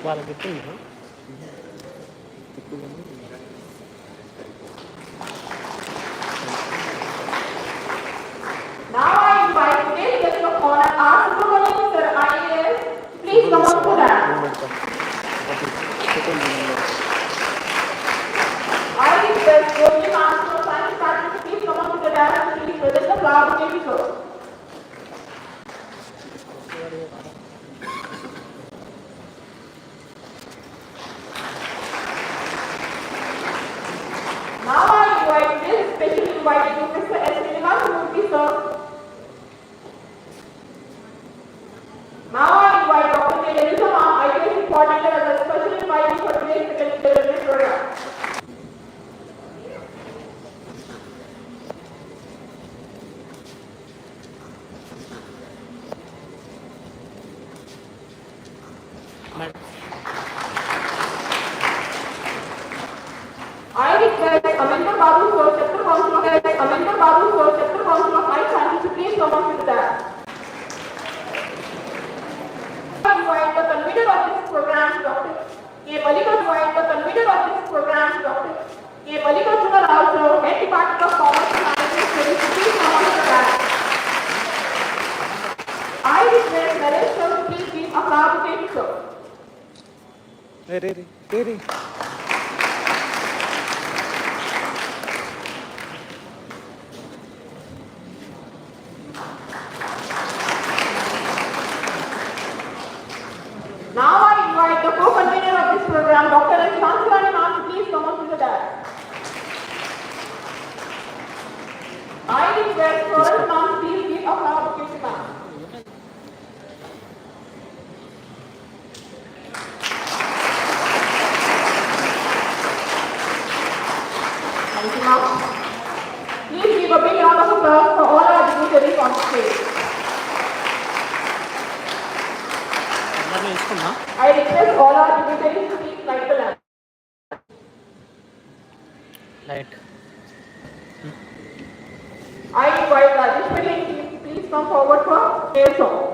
వాళ్ళకి చెప్పింది Now I invite today's guest of honor, our Supervisor Sir IAS. Please come up to that. I request Yogi Master of Science Department to please come up to the dais and please present the flower bouquet to sir. Now I invite this specially invited to Mr. S. Srinivasmurthy sir. Now I invite Dr. K. Ma'am, IAS coordinator as a special invitee for today's second delivery program. I request Amanda Babu sir, Chapter Council of Amanda Babu sir, Chapter Council of Life Sciences to please come up with that. I invite the convener of this program, Dr. K. Mallikarjuna, the convener of this program, Dr. K. Mallikarjuna Rao sir, Head Department of Commerce and Management Studies to please come up with that. I request Naresh sir to please give a flower bouquet to sir. Re. Now I invite the co-convener of this program, Dr. S. Shankarani Ma'am, to please come up to the dais. I request Florence Ma'am to please give a flower bouquet to ma'am. Thank you, ma'am. Please give a big round of applause for all our dignitaries on stage. I request all our dignitaries to please light the lamp. Light. I invite Rajesh Patel to please come forward for prayer song.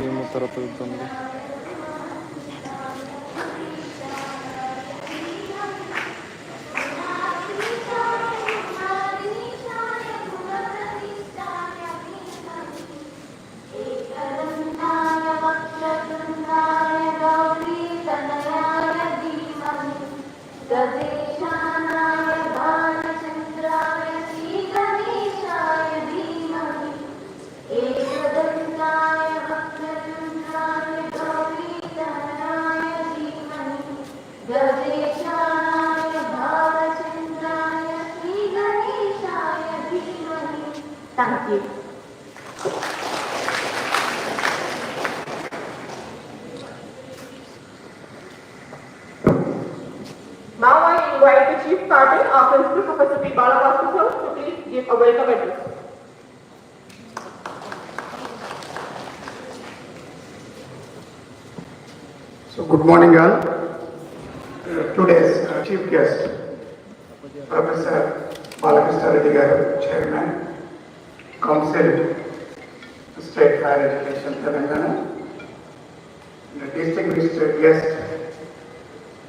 ఏమో తర్వాత చూద్దాం. Thank you. Now I invite the Chief Sergeant, our Principal Professor P. Balavasu sir, to please give a welcome address. So good morning all. Today's chief guest, Professor Balakrishna Reddy garu, Chairman, Council, State Higher Education, Telangana. The distinguished guest,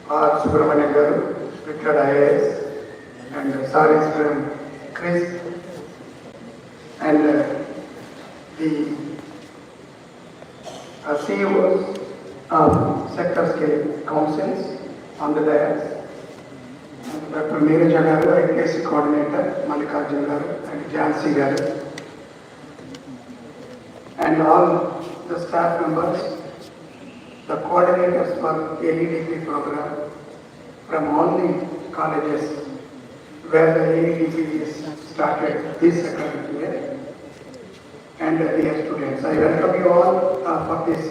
R. Subramanian garu, retired IAS, and Saris from Chris, and the CEOs sector scale councils on the dais. Dr. Meera Jagaru, IPSC coordinator, Mallikarjun Garu, and Jansi Garu, and all the staff members, the coordinators for AEDP program from all the colleges where the AEDP is started this academic year, and dear students, I welcome you all for this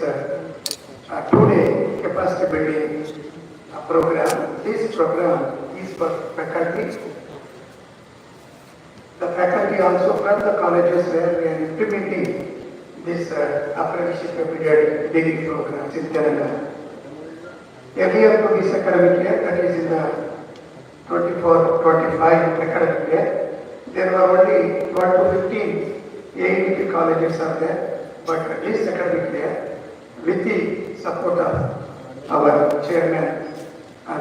two-day capacity building program. This program is for faculty. The faculty also from the colleges where we are implementing this apprenticeship period degree programs in Telangana. Earlier to this academic year, that is in the 24-25 academic year, there were only 12 to 15 AEDP colleges are there, but this academic year, with the support of our chairman,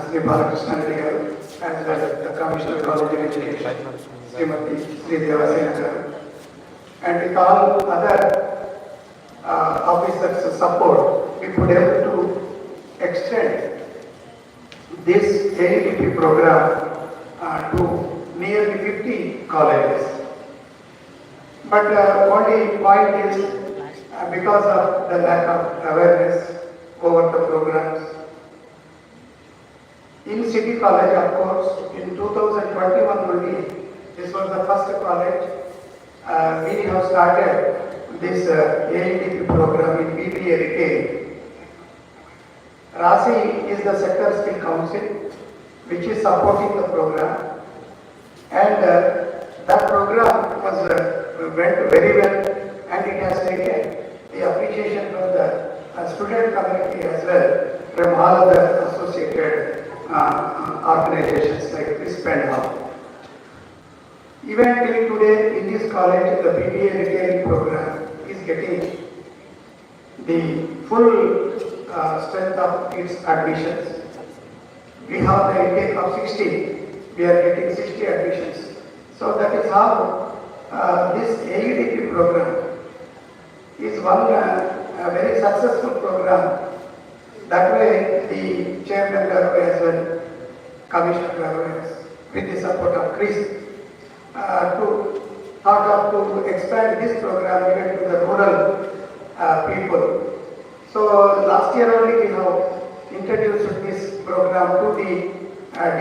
Sri Balakrishna Reddy Garu, as well as the Commissioner of College of Education, Srimati Sri Devasena Garu, and with all other officers' support, we could able to extend this AEDP program to nearly 50 colleges. But only point is because of the lack of awareness over the programs. In City College, of course, in 2021 only, this was the first college we have started this AEDP program in BBA retail. RASI is the sector skill council which is supporting the program, and that program went very well, and it has taken the appreciation from the student community as well, from all of the associated organizations like CRISP and all. Even till today in this college, the BBA retailing program is getting the full strength of its admissions. We have the intake of 60, we are getting 60 admissions. So that is how this AEDP program is one very successful program. That way the chairman Garu as well, Commissioner Garu, with the support of CRISP, thought of to expand this program even to the rural people. So last year only we have introduced this program to the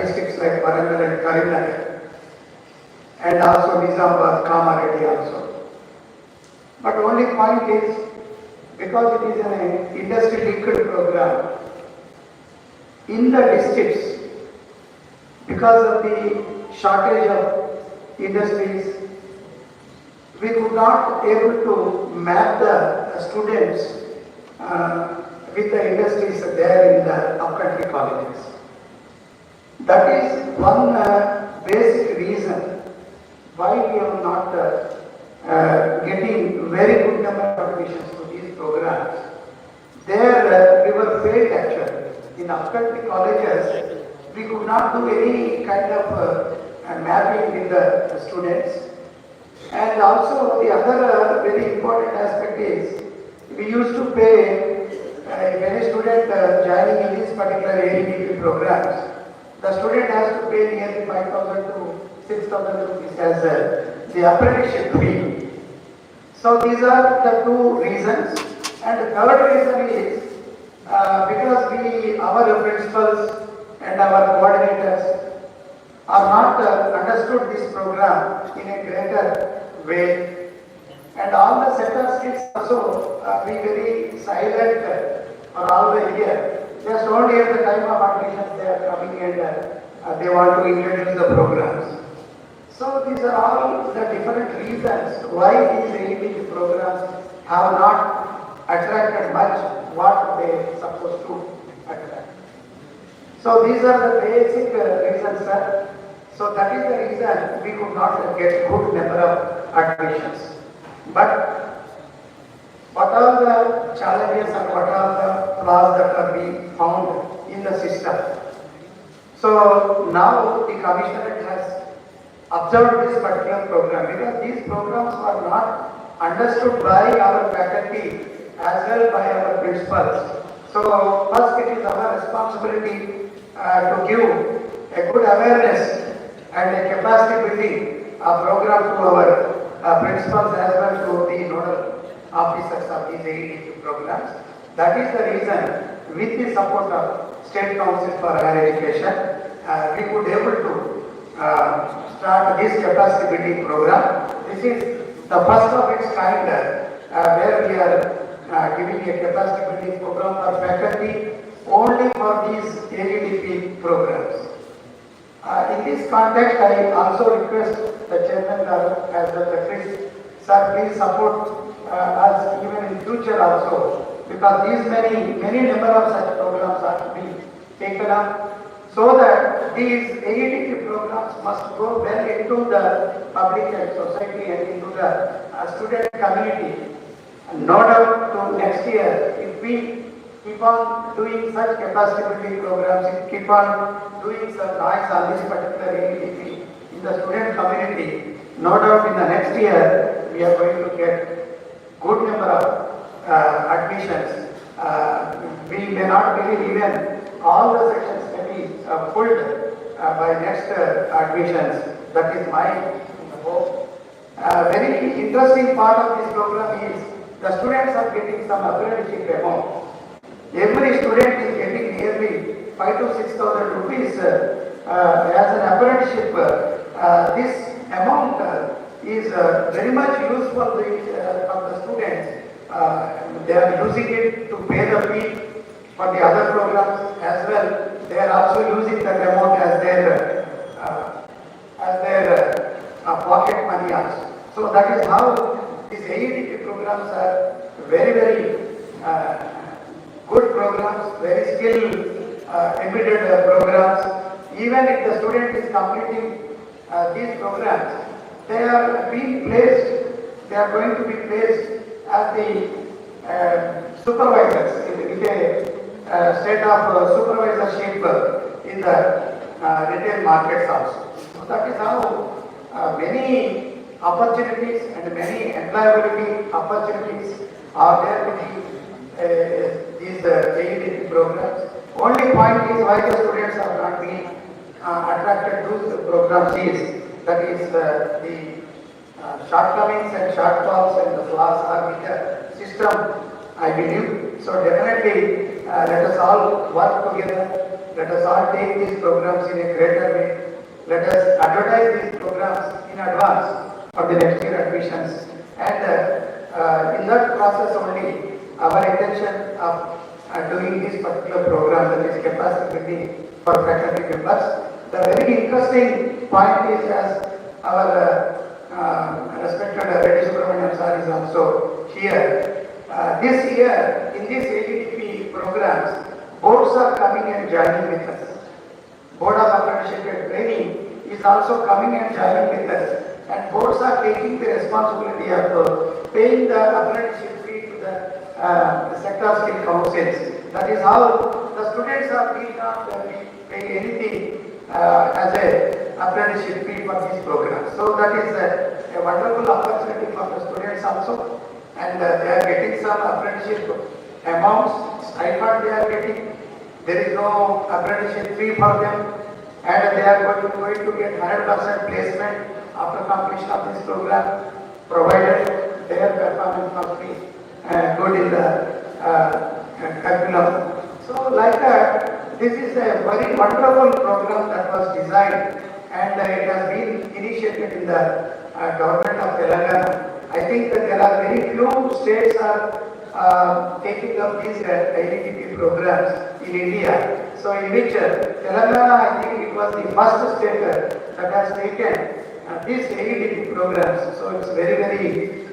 districts like Warangal and Karimnagar, and also Nizamabad, Kamareddy also. But only point is, because it is an industry-linked program, in the districts, because of the shortage of industries, we could not able to map the students with the industries there in the upcountry colleges. That is one basic reason why we are not getting very good number of admissions to these programs. There we were failed actually. In upcountry colleges, we could not do any kind of mapping with the students. And also the other very important aspect is, we used to pay, if any student joining in this particular AEDP programs, the student has to pay nearly 5,000 to 6,000 rupees as the apprenticeship fee. So these are the two reasons. And the third reason is, because our principals and our coordinators are not understood this program in a greater way. And all the sector skills also be very silent for all the year. Just only at the time of admission they are coming and they want to introduce the programs. So these are all the different reasons why these AEDP programs have not attracted much what they supposed to attract. So these are the basic reasons, sir. So that is the reason we could not get good number of admissions. But what are the challenges and what are the flaws that are being found in the system? So now the commissioner has observed this particular program, because these programs were not understood by our faculty as well by our principals. So first it is our responsibility to give a good awareness and a capacity building program to our principals as well to the nodal officers of these AEDP programs. That is the reason, with the support of State Council for Higher Education, we could able to start this capacity building program. This is the first of its kind where we are giving a capacity building program for faculty only for these AEDP programs. In this context, I also request the Chairman as well as Chris, sir, please support us even in future also, because many number of such programs are to be taken up, so that these AEDP programs must go well into the public and society and into the student community. No doubt to next year, if we keep on doing such capacity building programs, if keep on doing some noise on this particular AEDP in the student community, no doubt in the next year we are going to get good number of admissions. We may not believe even all the sections may be filled by next admissions. That is my hope. Very interesting part of this program is the students are getting some apprenticeship amount. Every student is getting nearly 5,000 to 6,000 rupees as an apprenticeship. This amount is very much useful for the students. They are using it to pay the fee for the other programs as well. They are also using that amount as their pocket money also. So that is how these AEDP programs are very good programs, very skilled, embedded programs. Even if the student is completing these programs, they are being placed, they are going to be placed as the supervisors with a state of supervisorship in the retail markets also. So that is how many opportunities and many employability opportunities are there with these AEDP programs. Only point is why the students are not being attracted to the programs is, that is the shortcomings and shortfalls and the flaws are with the system, I believe. So definitely let us all work together. Let us all take these programs in a greater way. Let us advertise these programs in advance for the next year admissions. And in that process only, our intention of doing this particular program, that is capacity building for faculty members. The very interesting point is, as our respected Reddy Subramaniam sir is also here. This year, in this AEDP programs, boards are coming and joining with us. Board of Apprenticeship and Training is also coming and joining with us. And boards are taking the responsibility of paying the apprenticeship fee to the sector skill councils. That is how the students are being not paying anything as a apprenticeship fee for this program. So that is a wonderful opportunity for the students also, and they are getting some apprenticeship amounts, stipend they are getting. There is no apprenticeship fee for them, and they are going to get 100% placement after completion of this program, provided their performance must be good in the curriculum. So like that, this is a very wonderful program that was designed, and it has been initiated in the government of Telangana. I think that there are very few states are taking up these AEDP programs in India. So in which Telangana, I think it was the first state that has taken these AEDP programs. So it's very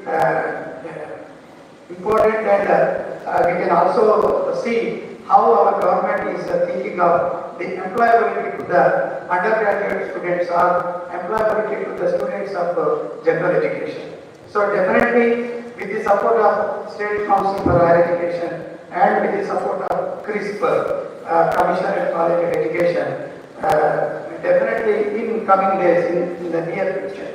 important, and we can also see how our government is thinking of the employability to the undergraduate students or employability to the students of general education. So definitely with the support of State Council for Higher Education and with the support of CRISP, Commissioner of College of Education, definitely in coming days, in the near future,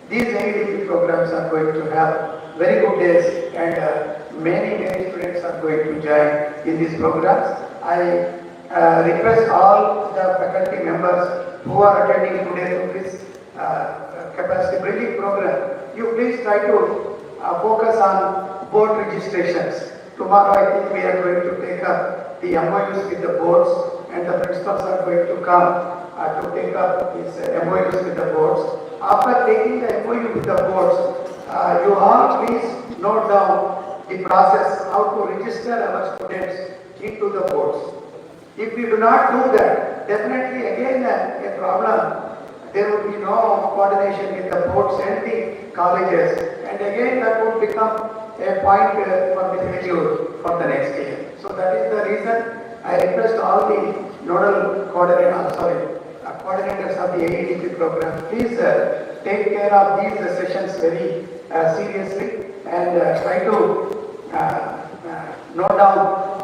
these AEDP programs are going to have very good days, and many students are are going to join in these programs. I request all the faculty members who are attending today to this capacity building program, you please try to focus on board registrations. Tomorrow I think we are going to take up the MOUs with the boards, and the principals are going to come to take up these MOUs with the boards. After taking the MOU with the boards, you all please note down the process how to register our students into the boards. If we do not do that, definitely again a problem. There would be no coordination with the boards and the colleges, and again that would become a point for the failure for the next year. So that is the reason I request all the nodal coordinators of the AEDP program, please take care of these sessions very seriously and try to note down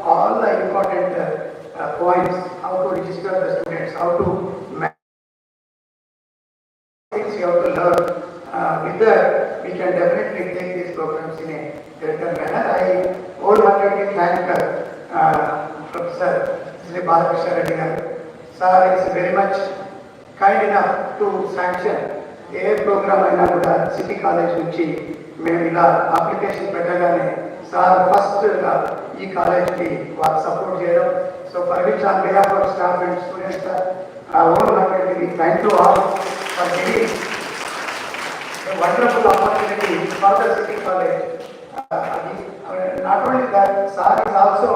all the important points, how to register the students, how to manage things you have to learn. With that, we can definitely take these programs in a greater manner. I wholeheartedly thank Professor Sri Balakrishna Reddy garu. Sir is very much kind enough to sanction ఏ programme అయినా కూడా city college నుంచి మేము ఇలా application పెట్టగానే sir first ఈ కాలేజ్కి వారు సపోర్ట్ చేయడం. So for which on behalf of staff and students wholeheartedly thank you all for giving a wonderful opportunity for the city college. Not only that, sir is also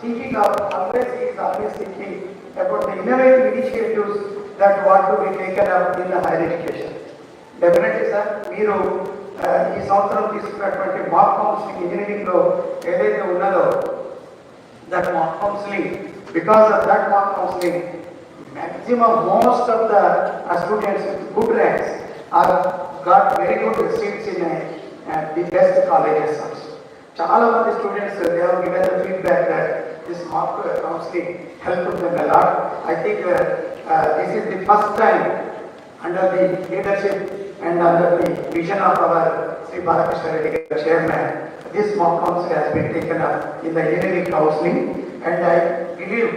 thinking of he is always thinking about the innovative initiatives that want to be taken up in the higher education. Definitely, sir, మీరు ఈ సంవత్సరం తీసుకున్నటువంటి మాక్ counselling ఇంజనీరింగ్లో ఏదైతే ఉన్నదో that mock counseling, because of that mock counseling, maximum most of the students with good ranks are got very good seats in the best colleges also. Chala mandi students they have given the feedback that this mock counseling helped them a lot. I think this is the first time under the leadership and under the vision of our Sri Balakrishna Reddy chairman, this mock counseling has been taken up in the engineering counseling, and I believe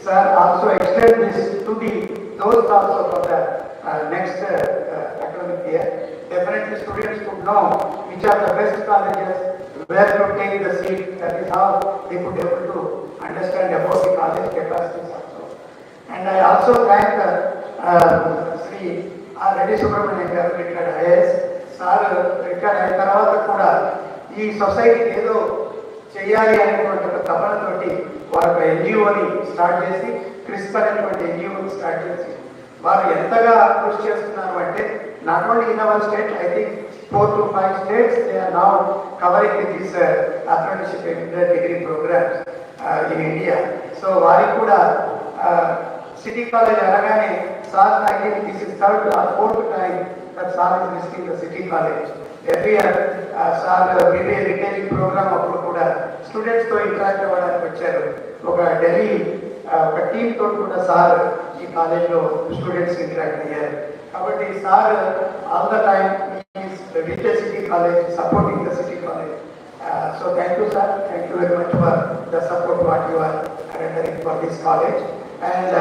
sir also extend this to those also for the next academic year. Definitely students could know which are the best colleges, where to take the seat. That is how they could able to understand about the college capacities also. And I also thank Sri Reddy Subramanian garu, retired IAS. Sir retired అయిన తర్వాత కూడా ఈ సొసైటీకి ఏదో చేయాలి అనేటువంటి ఒక తపనతోటి వారు ఒక ఎన్జిఓని స్టార్ట్ చేసి క్రిస్ప్ అనేటువంటి ఎన్జిఓని స్టార్ట్ చేసి వారు ఎంతగా కృషి చేస్తున్నారు అంటే not only in our state, I think 4 to 5 states they are now covering with this apprenticeship degree programmes in India. So వారికి కూడా సిటీ కాలేజ్ అనగానే sir I think this is third or fourth time that sir is visiting the city college. Every year sir BBA retailing programme అప్పుడు కూడా స్టూడెంట్స్తో interact అవ్వడానికి వచ్చారు. ఒక ఢిల్లీ ఒక team తోటి కూడా సార్ ఈ కాలేజ్లో స్టూడెంట్స్ ఇంటరాక్ట్ అయ్యారు. కాబట్టి sir all the time with the city college, supporting the city college. So thank you sir, thank you very much for the support what you are rendering for this college. And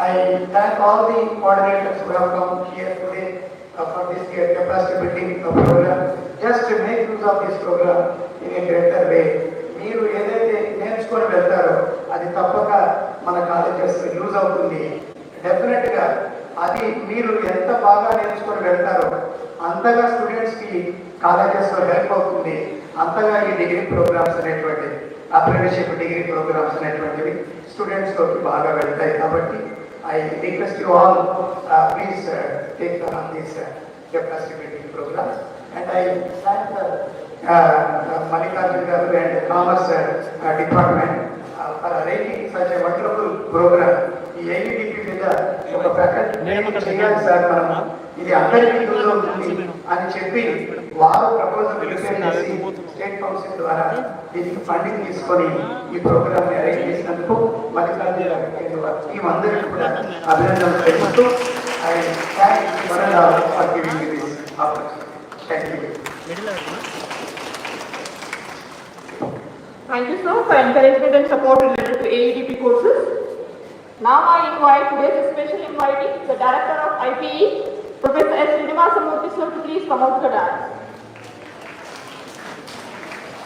I thank all the coordinators who have come here today for this capacity building program. Just to make use of this program in a greater way. మీరు ఏదైతే నేర్చుకొని వెళ్తారో అది తప్పక మన colleges use అవుతుంది. డెఫినెట్గా అది మీరు ఎంత బాగా నేర్చుకొని వెళ్తారో అంతగా స్టూడెంట్స్కి కాలేజెస్లో హెల్ప్ అవుతుంది. అంతగా ఈ డిగ్రీ ప్రోగ్రామ్స్ అనేటువంటివి, అప్రెంటిస్షిప్ డిగ్రీ ప్రోగ్రామ్స్ అనేటువంటివి స్టూడెంట్స్లోకి బాగా వెళ్తాయి. కాబట్టి I request you all please take on this capacity building programs. And I thank Mallikarjun garu and the Commerce Department for arranging such a wonderful program. ఈ AEDP మీద ఒక faculty చేయాలి sir, మనం ఇది అందరికీ యూజ్ అవుతుంది అని చెప్పి వారు ప్రపోజల్ ప్రిపేర్ చేసి స్టేట్ కౌన్సిల్ ద్వారా దీనికి ఫండింగ్ తీసుకొని ఈ ప్రోగ్రామ్ని అరేంజ్ చేసినందుకు మల్లికార్జున టీం అందరికీ కూడా అభినందనలు తెలుపుతూ I thank Varela for giving me this opportunity. Thank you. Thank you, sir, for encouragement and support related to AEDP courses. Now I invite today's special invitee, the Director of IPE, Professor S. Srinivasamurthy, sir, to please come out to the dance.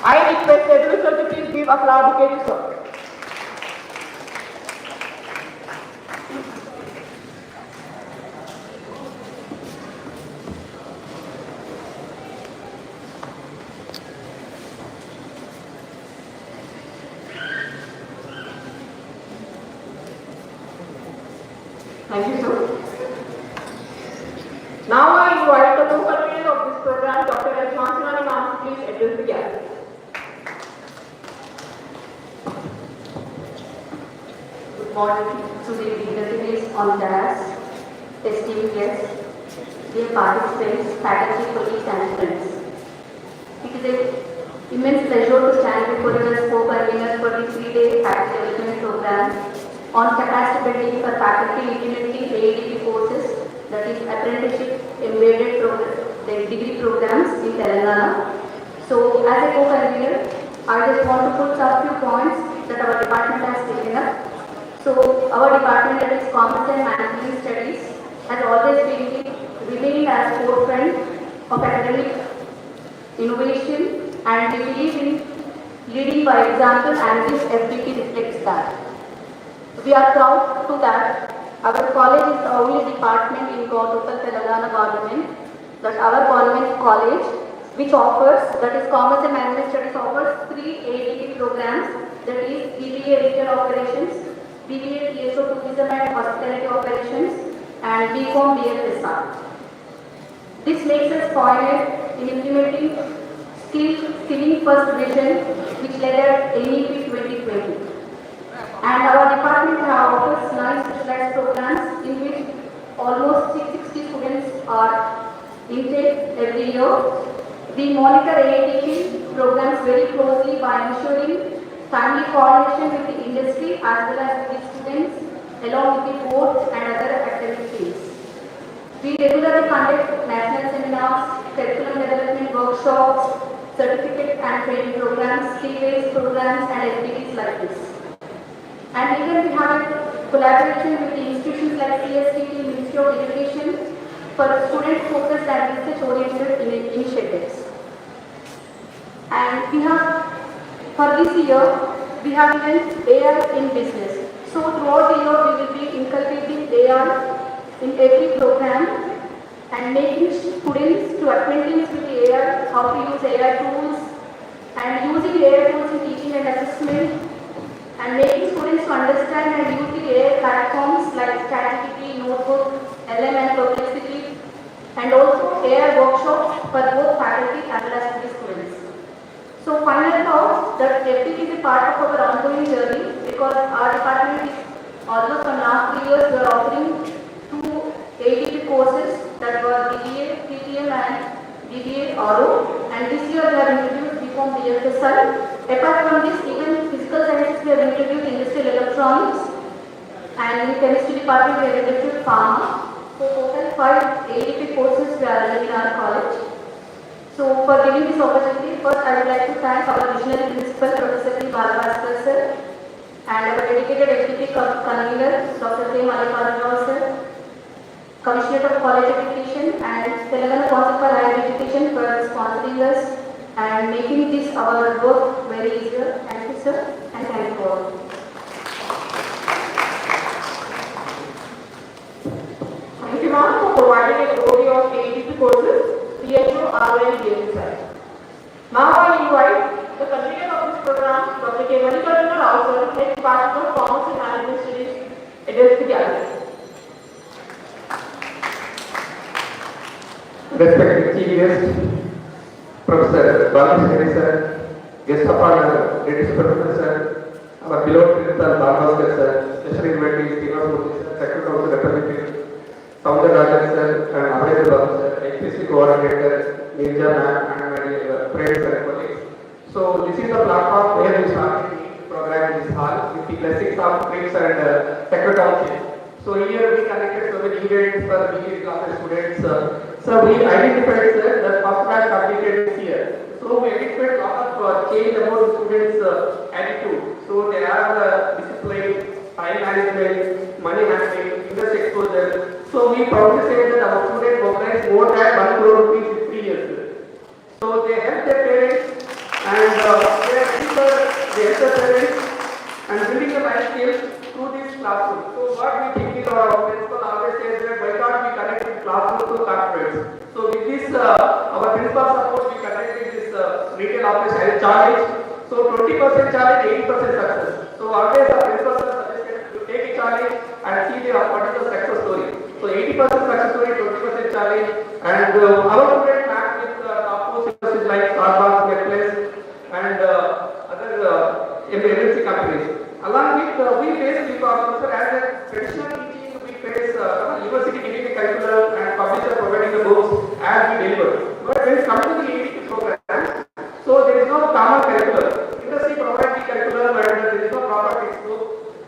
I request every sir to please give a flower bouquet to sir. Thank you, sir. Now I invite the co-convener of this program, Dr. S. Mansinani ma'am, to please address the gathering. Good morning to the dignitaries on dais, esteemed guests, dear participants, faculty, colleagues and friends. It is an immense pleasure to stand before you as co-convener for the 3-day faculty development program on capacity building for faculty implementing AEDP courses, that is apprenticeship embedded the degree programs in Telangana. So as a co-convener, I just want to put a few points that our department has taken up. So our department, that is Commerce and Management Studies, has always been remaining as forefront of academic innovation, and we believe in leading by example, and this FDP reflects that. We are proud to that our college is the only department in total Telangana government, that our government college, which offers, that is Commerce and Management Studies, offers 3 AEDP programs, that is BBA Retail Operations, BBA TSO Tourism and Hospitality Operations, and BCom BFSR. This makes us pioneer in implementing skilling first vision, which led at NEP 2020. And our department offers 9 specialized programs in which almost 660 students are intake every year. We monitor AEDP programs very closely by ensuring timely coordination with the industry as well as with the students, along with the board and other academic teams. We regularly conduct national seminars, curriculum development workshops, certificate and training programs, skill-based programs and activities like this. And even we have a collaboration with the institutions like CSTT, Ministry of Education, for student-focused and research-oriented initiatives. And we have, for this year, we have even AI in business. So throughout the year, we will be inculcating AI in every program and making students to acquaintance with the AI, how to use AI tools, and using AI tools in teaching and assessment, and making students to understand and use the AI platforms like ChatGPT, Notebook, LM and Perplexity, and also AI workshops for both faculty as well as the students. So final thoughts, that FDP is a part of our ongoing journey, because our department is almost from last 3 years we are offering 2 AEDP courses, that were BBA, PTM and BBA RO, and this year we have introduced BCom BFSI. Apart from this, even physical sciences we have introduced industrial electronics, and in chemistry department we have introduced pharma. So total 5 AEDP courses we are running in our college. So for giving this opportunity, first I would like to thank our visionary principal, Professor P. Balavaskar sir, and our dedicated FDP convener, Dr. K. Nayapul sir, Commissioner of College Education and Telangana Council for Higher Education for sponsoring us and making this our work very easier. Thank you sir, and thank you all. Thank you, ma'am, for providing an overview of AEDP courses, PHU, RO and BFSI. Now I invite the convener of this program, Dr. K. Nayapul, Head Department of Commerce and Management Studies, address the gathering. Respected Chief Guest, Professor Balavaskar sir, Guest of Honor, Ladies Professor, our beloved Principal Balavaskar sir, Special Invitee Srinivasamurthy sir, Secretary of the Representative, Soundar Rajan sir, and Abhay Babu sir, HPC Coordinator, Nirja ma'am, and my dear friends and colleagues. So this is the platform where we started the program in this hall with the blessings of Prince and Secretary. So here we conducted so many events for BA classes students. So we identified sir, that first batch completed this year. So we expect a lot of change about the students' attitude. So they have discipline, time management, money handling, industry exposure. So we proudly say that our students mobilize more than 1 crore rupees in 3 years. So they help their parents and they are teacher, they help their parents and building the life skills through this classroom. So what we think is our principal always says that why can't we connect with classroom to corporates? So with this, our principal support, we connected this retail operation as a challenge. So 20% challenge, 80% success. So always our principal suggested to take a challenge and see what is the success story. So 80% success story, 20% challenge, and our student match with top universities like Starbucks, Netflix, and other MNC companies. Along with we face problems as a traditional teaching, we face university giving the curriculum and publisher providing the books as we deliver. But when it comes to the ADP program, so there is no common curriculum. Industry provides the curriculum and there is no proper textbook.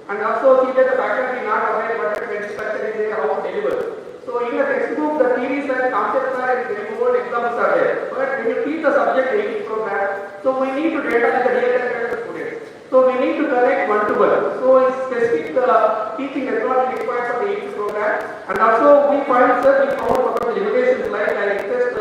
And also see that the faculty not aware what the structure is there, how to deliver. So in the textbook, the theories and concepts are very old, examples are there. But when you teach the subject ADP program, so we need to data the real time students. So we need to connect one-to-one. So it's specific teaching methodology required for the ADP program. And also we find sir, we found some of the limitations like I request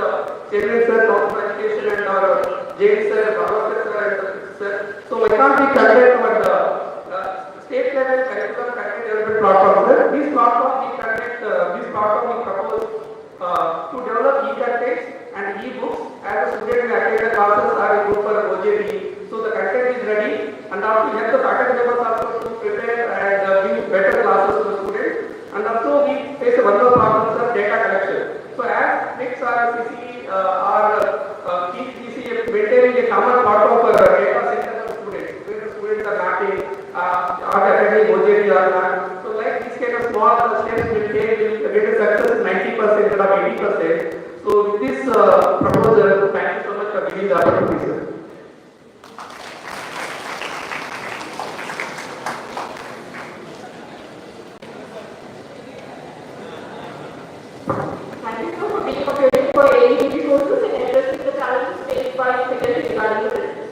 Chairman sir, Council of Education and our JD sir, Bhagavath sir and sir. So we can't be connected to the state level curriculum content development platform. Sir. This platform we connect, this platform we propose to develop e-contents and e-books as a student attend the classes or go for OJT. So the content is ready and also we have the faculty members also to prepare and give better classes to the students. And also we face one more problem of data collection. So as next RCC or KGC maintaining a common part of data center for students, where the students are mapping, are attending OJT or not. So like this kind of small steps will take, will get a success 90% instead of 80%. So with this proposal, thank you so much for giving the opportunity, sir. Thank you sir, for being preparing for ADP courses and addressing the challenges faced by faculty regarding the business.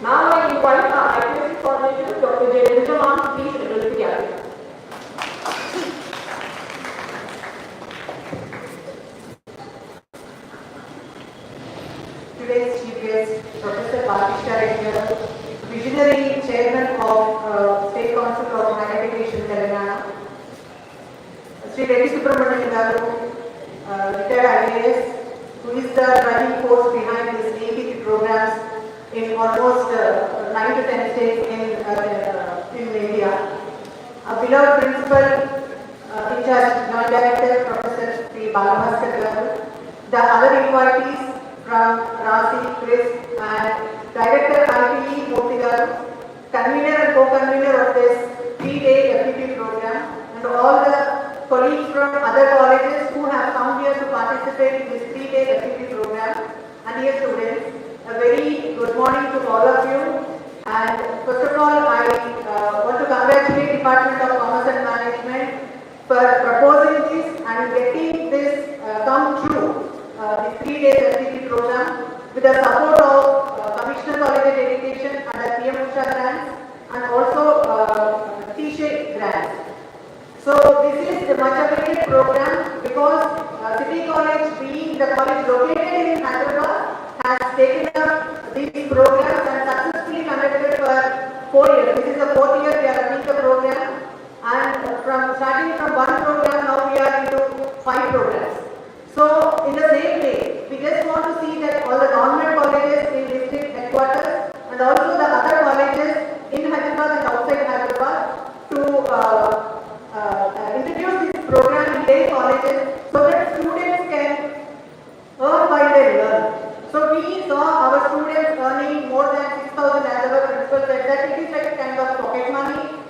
Now I invite our IPS coordinator, Dr. Jayendra, to please address the gathering. Today's chief guest, Professor Bhaskar here, visionary chairman of State Council of Higher Education, Telangana. Sri Reddy Subramanian Garu, retired IAS, who is the driving force behind these APT programs in almost 9 to 10 states in India. A beloved principal, in charge, non-director, Professor P. Balamaskar Garu, the other invitees from Rasi, Chris, and Director IPE Murthy Garu, convener and co-convener of this 3-day FPP program, and all the colleagues from other colleges who have come here to participate in this 3-day FPP program, and dear students, a very good morning to all of you. And first of all, I want to congratulate Department of Commerce and Management for proposing this and getting this come true, the 3-day FPP program with the support of Commissioner College of Education and the PM Usha grants and also T-Shape grants. So this is the much awaited program because City College, being the college located in Hyderabad, has taken up these programs and successfully conducted for 4 years. This is the 4th year we are running the program, and starting from one program, now we are into 5 programs. So in the same way, we just want to see that all the government colleges in district headquarters and also the other colleges in Hyderabad and outside Hyderabad to introduce this program in their colleges so that students can earn while they learn. So we saw our students earning more than 6,000 as our principal said that it is like kind of pocket money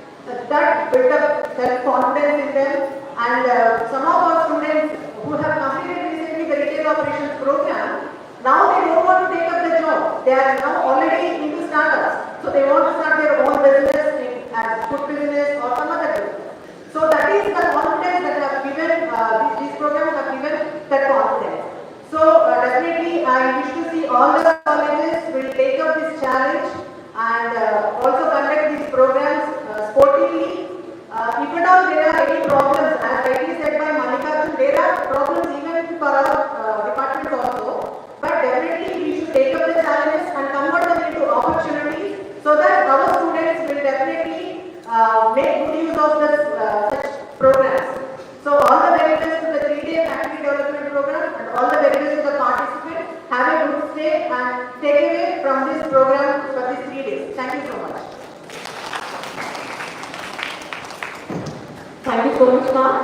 that built up self-confidence in them, and some of our students who have completed recently the retail operations program, now they don't want to take up the job. They are now already into startups. So they want to start their own business as food business or some other business. So all the colleges will take up this challenge and also conduct these programs sportively. If at all there are any problems, as rightly said by Mallikarjun, there are problems even for our department also. But definitely we should take up the challenges and convert them into opportunities so that our students will definitely make good use of this, such programs. So all the very best to the 3-day faculty development program and all the very best to the participants. Have a good stay and take away from this program for these 3 days. Thank you so much. Thank you so much, ma'am.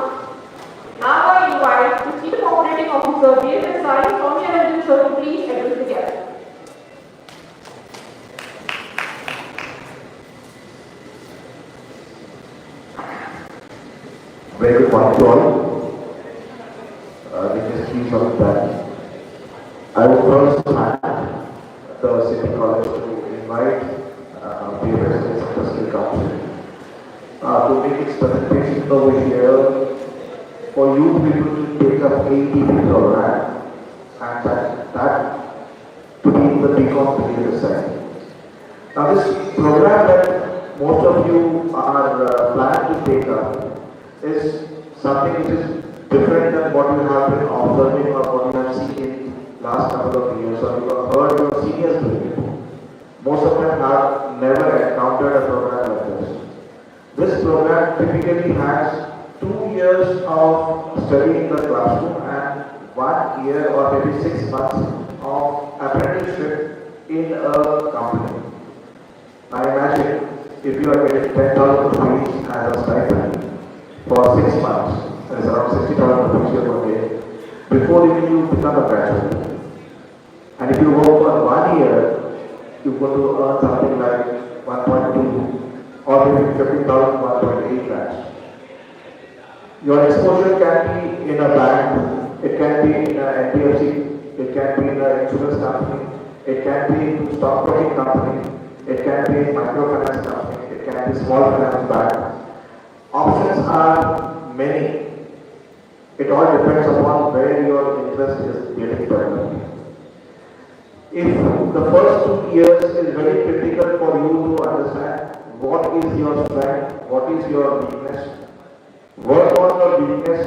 Now I invite the Chief Operating Officer, BFSI, Soumya Ranjan sir, to please address the guests. Very good morning to all. This is Chief of that. I would first thank the City College to invite BFSI Successful Council to make its presentation over here for you people to take up AETP program and that to be in the BCom computer side. Now this program that most of you are planning to take up is something which is different than what you have been observing or what you have seen in last couple of years or you have heard your seniors doing it. Most of them have never encountered a program like this. This program typically has 2 years of study in the classroom and 1 year or maybe 6 months of apprenticeship in a company. Now imagine if you are getting 10,000 rupees as a stipend for 6 months, that is around 60,000 rupees per day, before even you become a graduate. And if you work for 1 year, you're going to earn something like 1.2 or maybe 15,000, 1.8 lakhs. Your exposure can be in a bank, it can be in an NBFC, it can be in an insurance company, it can be in stockbroking company, it can be in microfinance company, it can be small finance bank. Options are many. It all depends upon where your interest is getting developed. If the first 2 years is very critical for you to understand what is your strength, what is your weakness, work on your weakness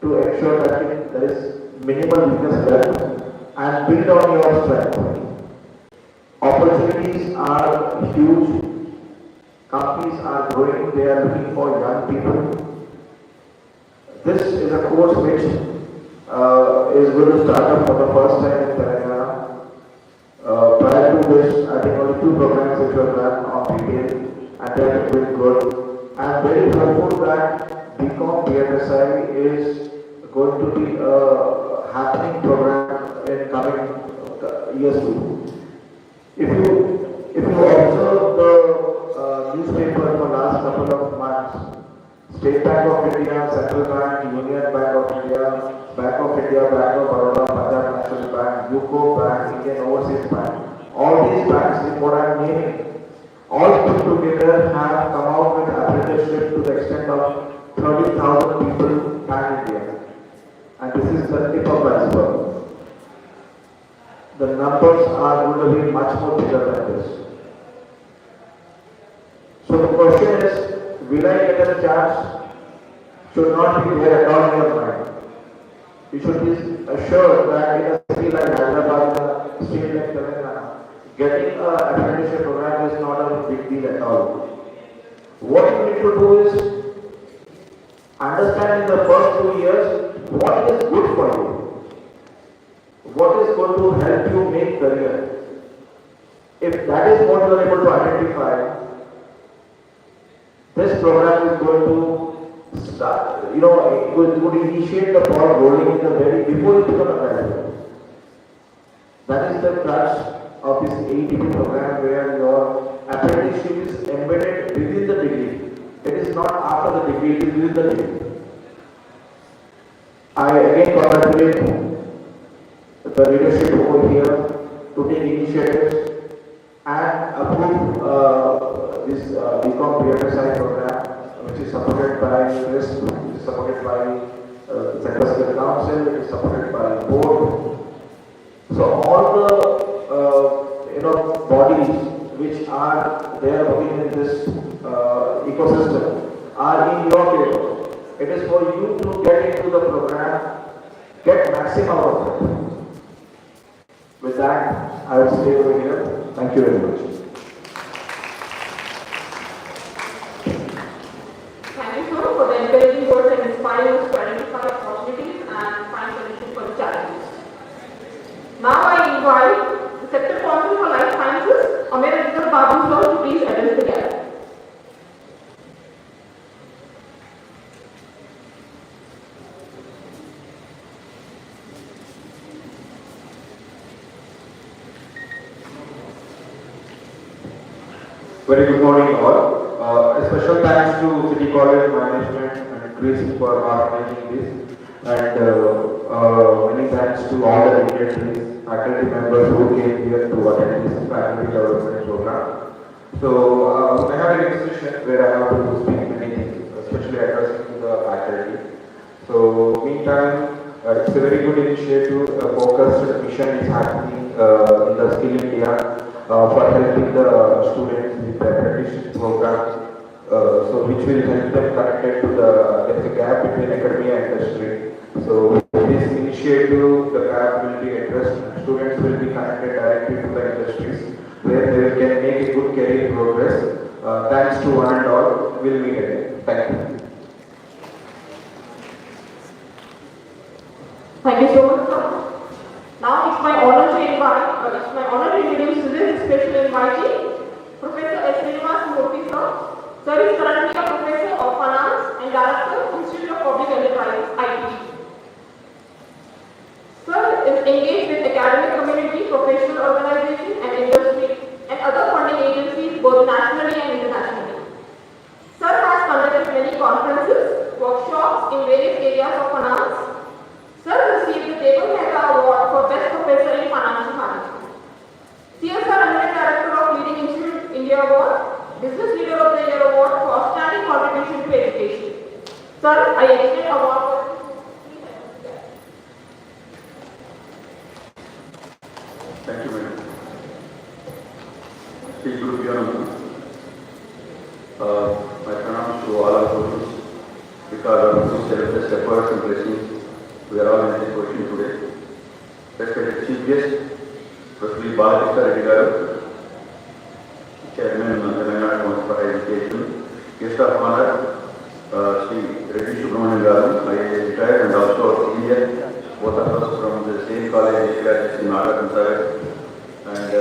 to ensure that there is minimal weakness left and build on your strength. Opportunities are huge. Companies are growing, they are looking for young people. This is a course which is going to start up for the first time in Telangana. Prior to this, I think only 2 programs which were run on retail and they have been good. I am very hopeful that BCom BFSI is going to be a happening program in coming years too. If you observe the newspaper for last couple of months, State Bank of India, Central Bank, Union Bank of India, Bank of Baroda, Punjab National Bank, UCO Bank, Indian Overseas Bank, all these banks, what I am naming, all put together have come out with apprenticeship to the extent of 30,000 people pan India. And this is the tip of the iceberg. The numbers are going to be much more bigger than this. So the question is, will I get a chance? Should not be there at all in your mind. You should be assured that in a city like Hyderabad, a state like Telangana, getting an apprenticeship program is not a big deal at all. What you need to do is understand in the first 2 years what is good for you. What is going to help you make career? If that is what you are able to identify, this program is going to start, it would initiate the ball rolling in the very before you become a graduate. That is the crux of this AETP program where your apprenticeship is embedded within the degree. It is not after the degree, it is within the degree. I again congratulate the leadership over here to take initiatives and approve this BCom BFSI program, which is supported by CRISP, which is supported by the Central Skill Council, it is supported by the board. So all the are there working in this ecosystem are in your favor. It is for you to get into the program, get maximum out of it. With that, I will stay over here. Thank you very much. Thank you, sir, for the encouraging words and inspiring us to identify opportunities and find solutions for the challenges. Now I invite the Sector Council for Life Sciences, American Babu sir, to please address the gathering. Very good morning all. A special thanks to City College management and Chris for organizing this, and many thanks to all the dignitaries, faculty members who came here to attend this faculty development program. So I have an exhibition where I have to speak many things, especially addressing the faculty. So meantime, it's a very good initiative, focused mission is happening in the Skill India. For helping the students with the apprenticeship program, so which will help them connected to there's a gap between academia and industry. So with this initiative, the gap will be addressed. Students will be connected directly to the industries where they can make a good career progress. Thanks to one and all. We'll meet again. Thank you. Thank you so much, sir. Now it's my honor to introduce today's special invitee, Professor S. Murthy, sir. Sir is currently a Professor of Finance and Director, Institute of Public Enterprise, IT. Sir is engaged with academic community, professional organizations and industry and other funding agencies both nationally and internationally. Sir has conducted many conferences, workshops in various areas of finance. Sir received the Deparment Award for Best Professor in Financial Management. CSR Eminent Director of Leading Institute India Award, Business Leader of the Year Award for Outstanding Contribution to Education. Sir, I extend award for Thank you, madam. Sri Guru Bhyanam. My pronouns to all our students, because of these selfless efforts and blessings, we are all in this position today. Respected Chief Guest, Professor Balakrishna Reddy Garu, Chairman of the Telangana Council for Higher Education, Guest of Honor, Sri Reddy Subramanian Garu, I retired and also senior, both of us from the same college, in Nagar, and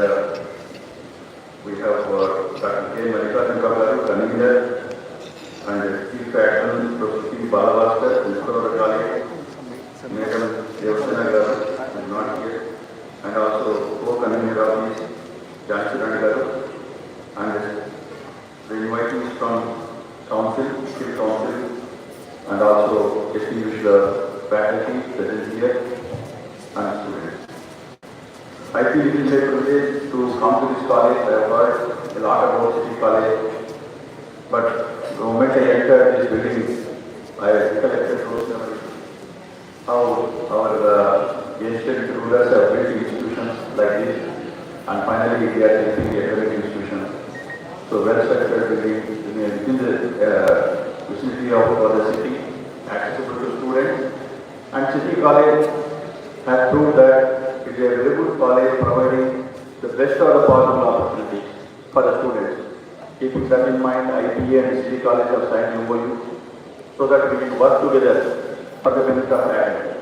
we have Dr. K. Mallikarjun Garu, convener, and Chief Patron, Professor P. Balavaskar, Principal of the College, Madam Devasena Garu is not here, and also co-convener of this, Jansi Rani Garu, and the invitees from Council, City Council, and also distinguished faculty present here, and students. I feel it is a privilege to come to this college. I have heard a lot about City College, but the moment I entered this building, I recollected those memories. How our ancient rulers have built institutions like this, and finally we are taking the academic institutions. So well-structured within the vicinity of the city, accessible to students, and City College has proved that it is a very good college providing the best of the possible opportunities for the students. Keeping that in mind, IPA and City College have signed MOU so that we can work together for the benefit of academics.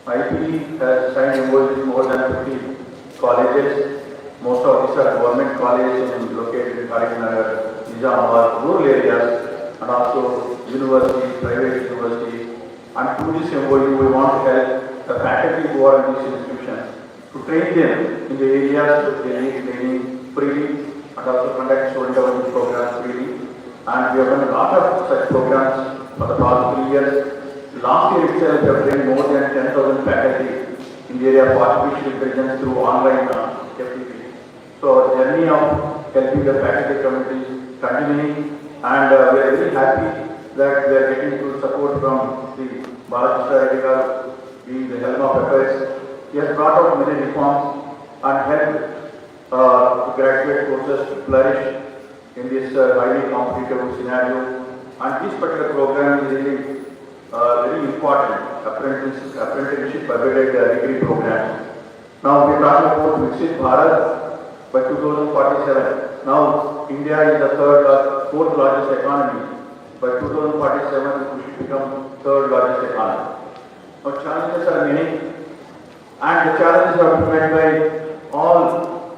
IPA has signed MOU with more than 50 colleges. Most of these are government colleges located in Karimnagar, Nizamabad, rural areas, and also universities, private universities. And through this MOU, we want to help the faculty who are in these institutions to train them in the areas that they need training freely, and also conduct student development programs freely. And we have done a lot of such programs for the past 3 years. Last year itself, we have trained more than 10,000 faculty in the area of artificial intelligence through online FTP. So our journey of helping the faculty community is continuing, and we are very happy that we are getting good support from the Balakrishna Reddy Garu, being the helm of affairs. He has brought out many reforms and helped graduate courses to flourish in this highly competitive scenario. And this particular program is really very important, apprenticeship embedded degree program. Now we are talking about Viksit Bharat by 2047. Now India is the fourth largest economy. By 2047 we should become third largest economy. Now challenges are many, and the challenges are met by all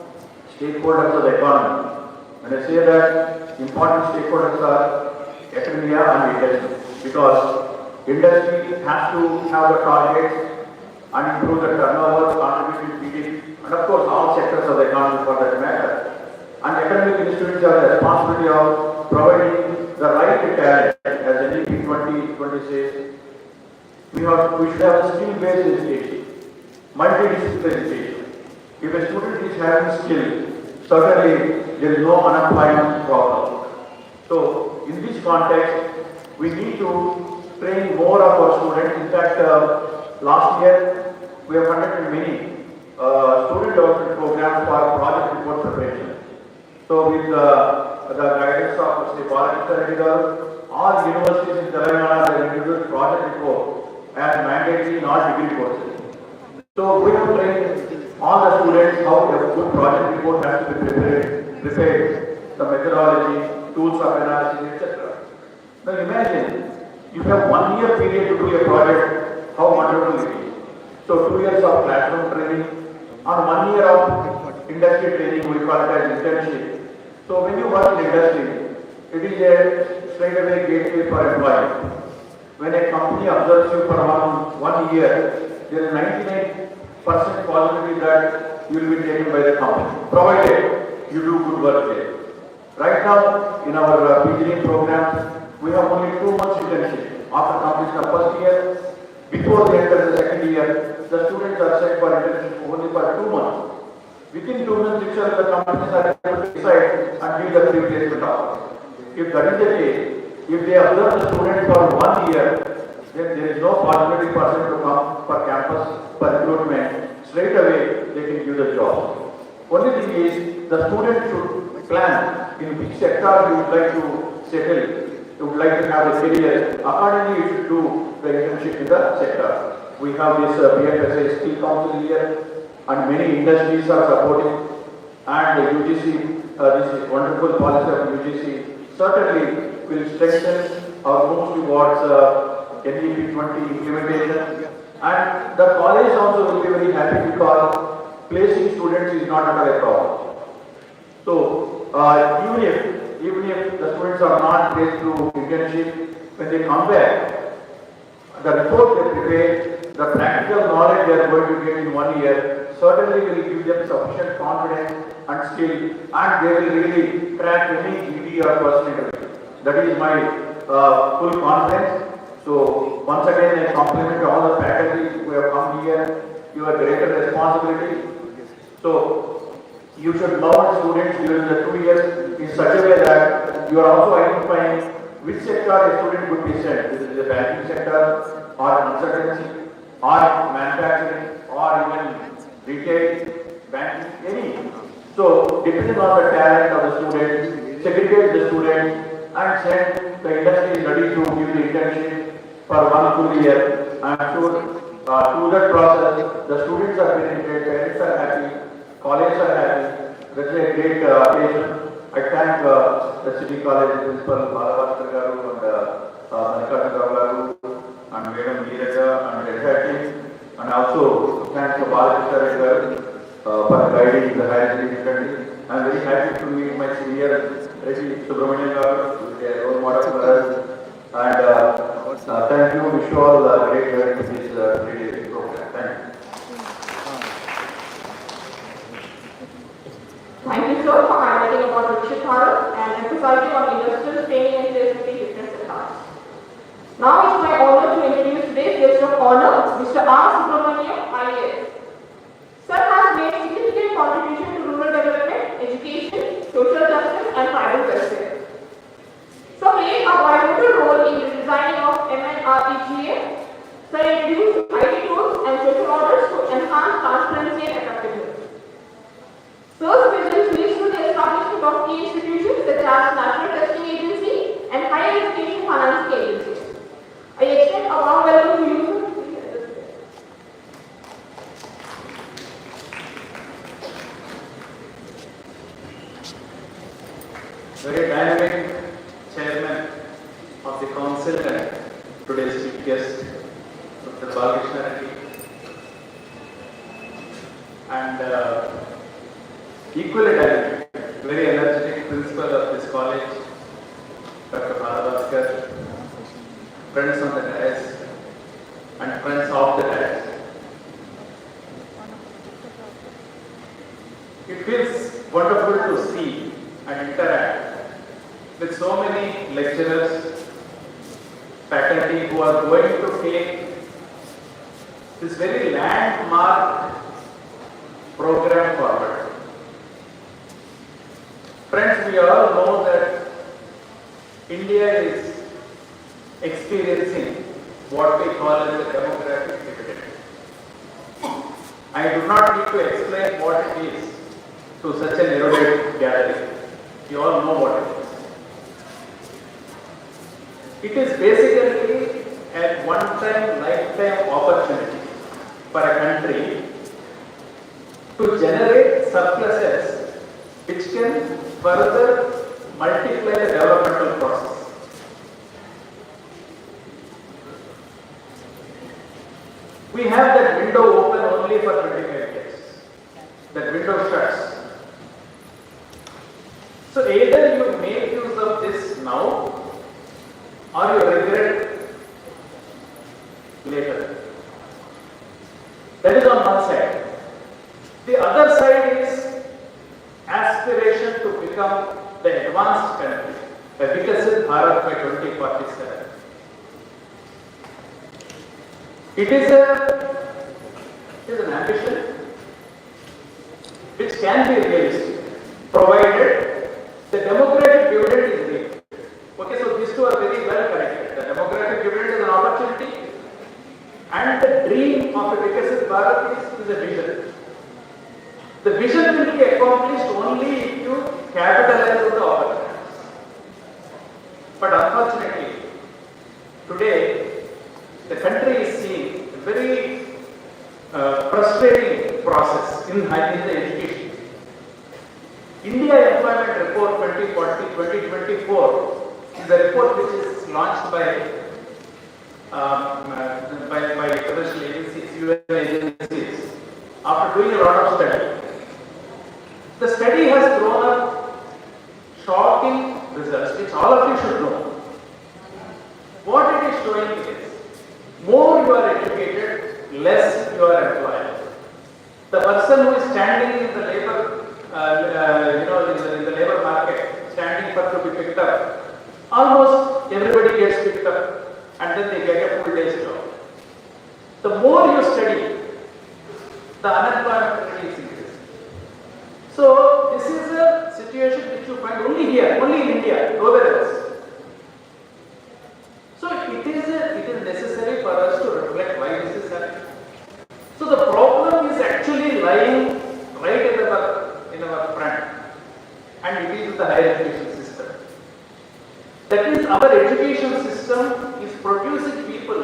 stakeholders of the economy. When I say that, important stakeholders are academia and industry, because industry has to have the targets and improve the turnover, contribute to GDP, and of course all sectors of the economy for that matter. And academic institutes have the responsibility of providing the right talent, as NEP 2020 says. We should have a skill-based education, multidisciplinary education. If a student is having skill, certainly there is no unemployment problem. So in this context, we need to train more of our students. In fact, last year we have conducted many student development programs for project report preparation. So with the guidance of Mr. Deparment, all universities in Telangana have introduced project report as mandatory in all degree courses. So we have trained all the students how a good project report has to be prepared, the methodology, tools of analysis, etc. Now imagine, you have 1 year period to do a project, how wonderful it is. So 2 years of classroom training, and 1 year of industry training, we call it as internship. So when you work in industry, it is a straight away gateway for employment. When a company observes you for 1 year, there is 99% possibility that you will be taken by the company, provided you do good work there. Right now, in our PGD programs, we have only 2 months internship. After completion of first year, before they enter the second year, the students are set for internship only for 2 months. Within 2 months itself, the companies are able to decide and give the pre-placement offer. If that is the case, if they observe the student for 1 year, then there is no possibility for them to come for campus, for recruitment. Straight away, they can give the job. Only thing is, the student should plan in which sector you would like to settle, you would like to have a career. Accordingly, you should do the internship in the sector. We have this BFSI Skill Council here, and many industries are supporting. And the UGC, this is wonderful policy of UGC, certainly will strengthen our moves towards NEP 20 implementation. And the college also will be very happy because placing students is not at all a problem. So even if the students are not placed through internship, when they come back, the report they prepare, the practical knowledge they are going to get in 1 year, certainly will give them sufficient confidence and skill, and they will really crack any GD or personal interview. That is my full confidence. So once again, I compliment all the faculty who have come here. You have greater responsibility. So you should mold students during the 2 years in such a way that you are also identifying which sector a student would be sent. This is the banking sector, or consultancy, or manufacturing, or even retail, banking, any. So depending on the talent of the student, segregate the student and send the industry is ready to give the internship for 1 full year. I am sure through that process, the students are benefited, parents are happy, colleges are happy. That's a great occasion. I thank the City College Principal Bhalavastra Garu and Manikata Garu and Madam Neeraja and the entire team. And also thank the Balakrishna Garu for guiding the higher education. I am very happy to meet my senior Resi Subramanian Garu, who is a role model for us. And thank you. Wish you all great learning in this 3 days program. Thank you. Thank you, sir, for highlighting about Viksit Bharat and emphasizing on industrial training and placement in different sectors. Now it's my honor to introduce today's guest of honor, Mr. R. Subramanian, IAS. Sir has made significant contribution to rural development, education, social justice, and tribal welfare. Sir played a vital role in the designing of MNREGA. Sir introduced IT tools and social orders to enhance transparency and effectiveness. Sir's vision and today's chief guest, Dr. Balakrishna Reddy, and equally dynamic, very energetic principal of this college, Dr. Balakrishna, friends on the dais and friends of the dais. It feels wonderful to see and interact with so many lecturers, faculty who are going to take this very landmark program forward. Friends, we all know that India is experiencing what we call as a demographic dividend. I do not need to explain what it is to such an erudite gathering. You all know what it is. It is basically a one-time, lifetime opportunity for a country to generate surpluses which can further multiply the developmental process. We have that window open only for 25 years. That window shuts. So either you make use of this now or you regret later. That is on one side. The other side is aspiration to become the advanced country, a Vikasit Bharat by 2047. It is an ambition which can be realistic, provided the demographic dividend is real. Okay, so these two are very well connected. The demographic dividend is an opportunity, and the dream of a Vikasit Bharat is a vision. The vision will be accomplished only if you capitalize on the opportunities. But unfortunately, today, the country is seeing a very frustrating process in the education. India Employment Report 2024 is a report which is launched by commercial agencies, UN agencies, after doing a lot of study. The study has thrown up shocking results, which all of you should know. What it is showing is, more you are educated, less you are employed. The person who is standing in the labor, in the labor market, standing for to be picked up, almost everybody gets picked up, and then they get a full day's job. The more you study, the unemployment rate is increasing. So this is a situation which you find only here, only in India, nowhere else. So it is necessary for us to reflect why this is happening. So the problem is actually lying right in our front, and it is the higher education system. That is, our education system is producing people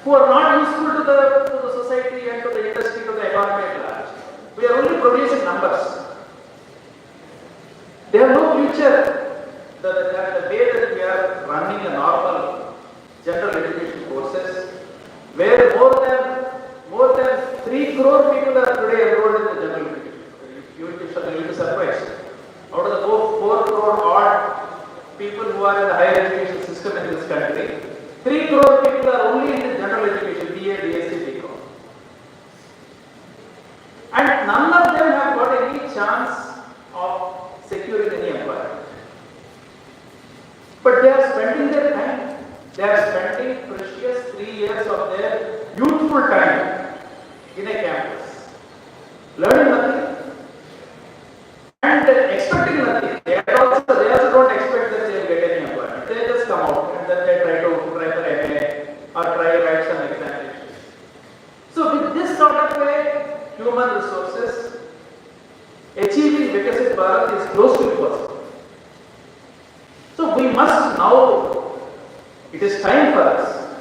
who are not useful to the society and to the industry, to the economy at large. We are only producing numbers. They have no future. The way that we are running a normal general education courses, where more than 3 crore people are today enrolled in the general education. You will be surprised. Out of the 4 crore odd people who are in the higher education system in this country, 3 crore people are only in the general education, BA, BSc, BCom. And none of them have got any chance of securing any employment. But they are spending their time, they are spending precious 3 years of their youthful time in a campus, learning nothing and expecting nothing. They also don't expect that they will get any employment. They just come out and then they try for MA or try to write some examinations. So with this sort of a human resources, achieving Vikasit Bharat is close to impossible. So we must now, it is time for us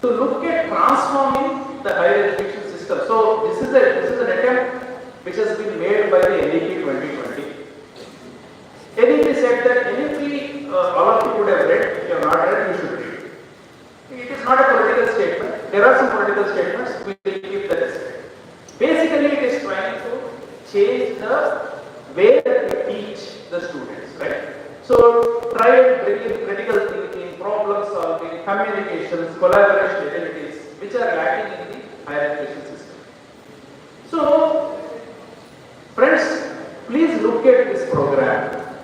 to look at transforming the higher education system. So this is an attempt which has been made by the NEP 2020. NEP said that NEP, all of you would have read, if you have not read, you should read. there are some political statements, we will keep that aside. Basically, it is trying to change the way that we teach the students, right? So, try and bring in critical thinking, problem solving, communications, collaboration abilities, which are lacking in the higher education system. So, friends, please look at this program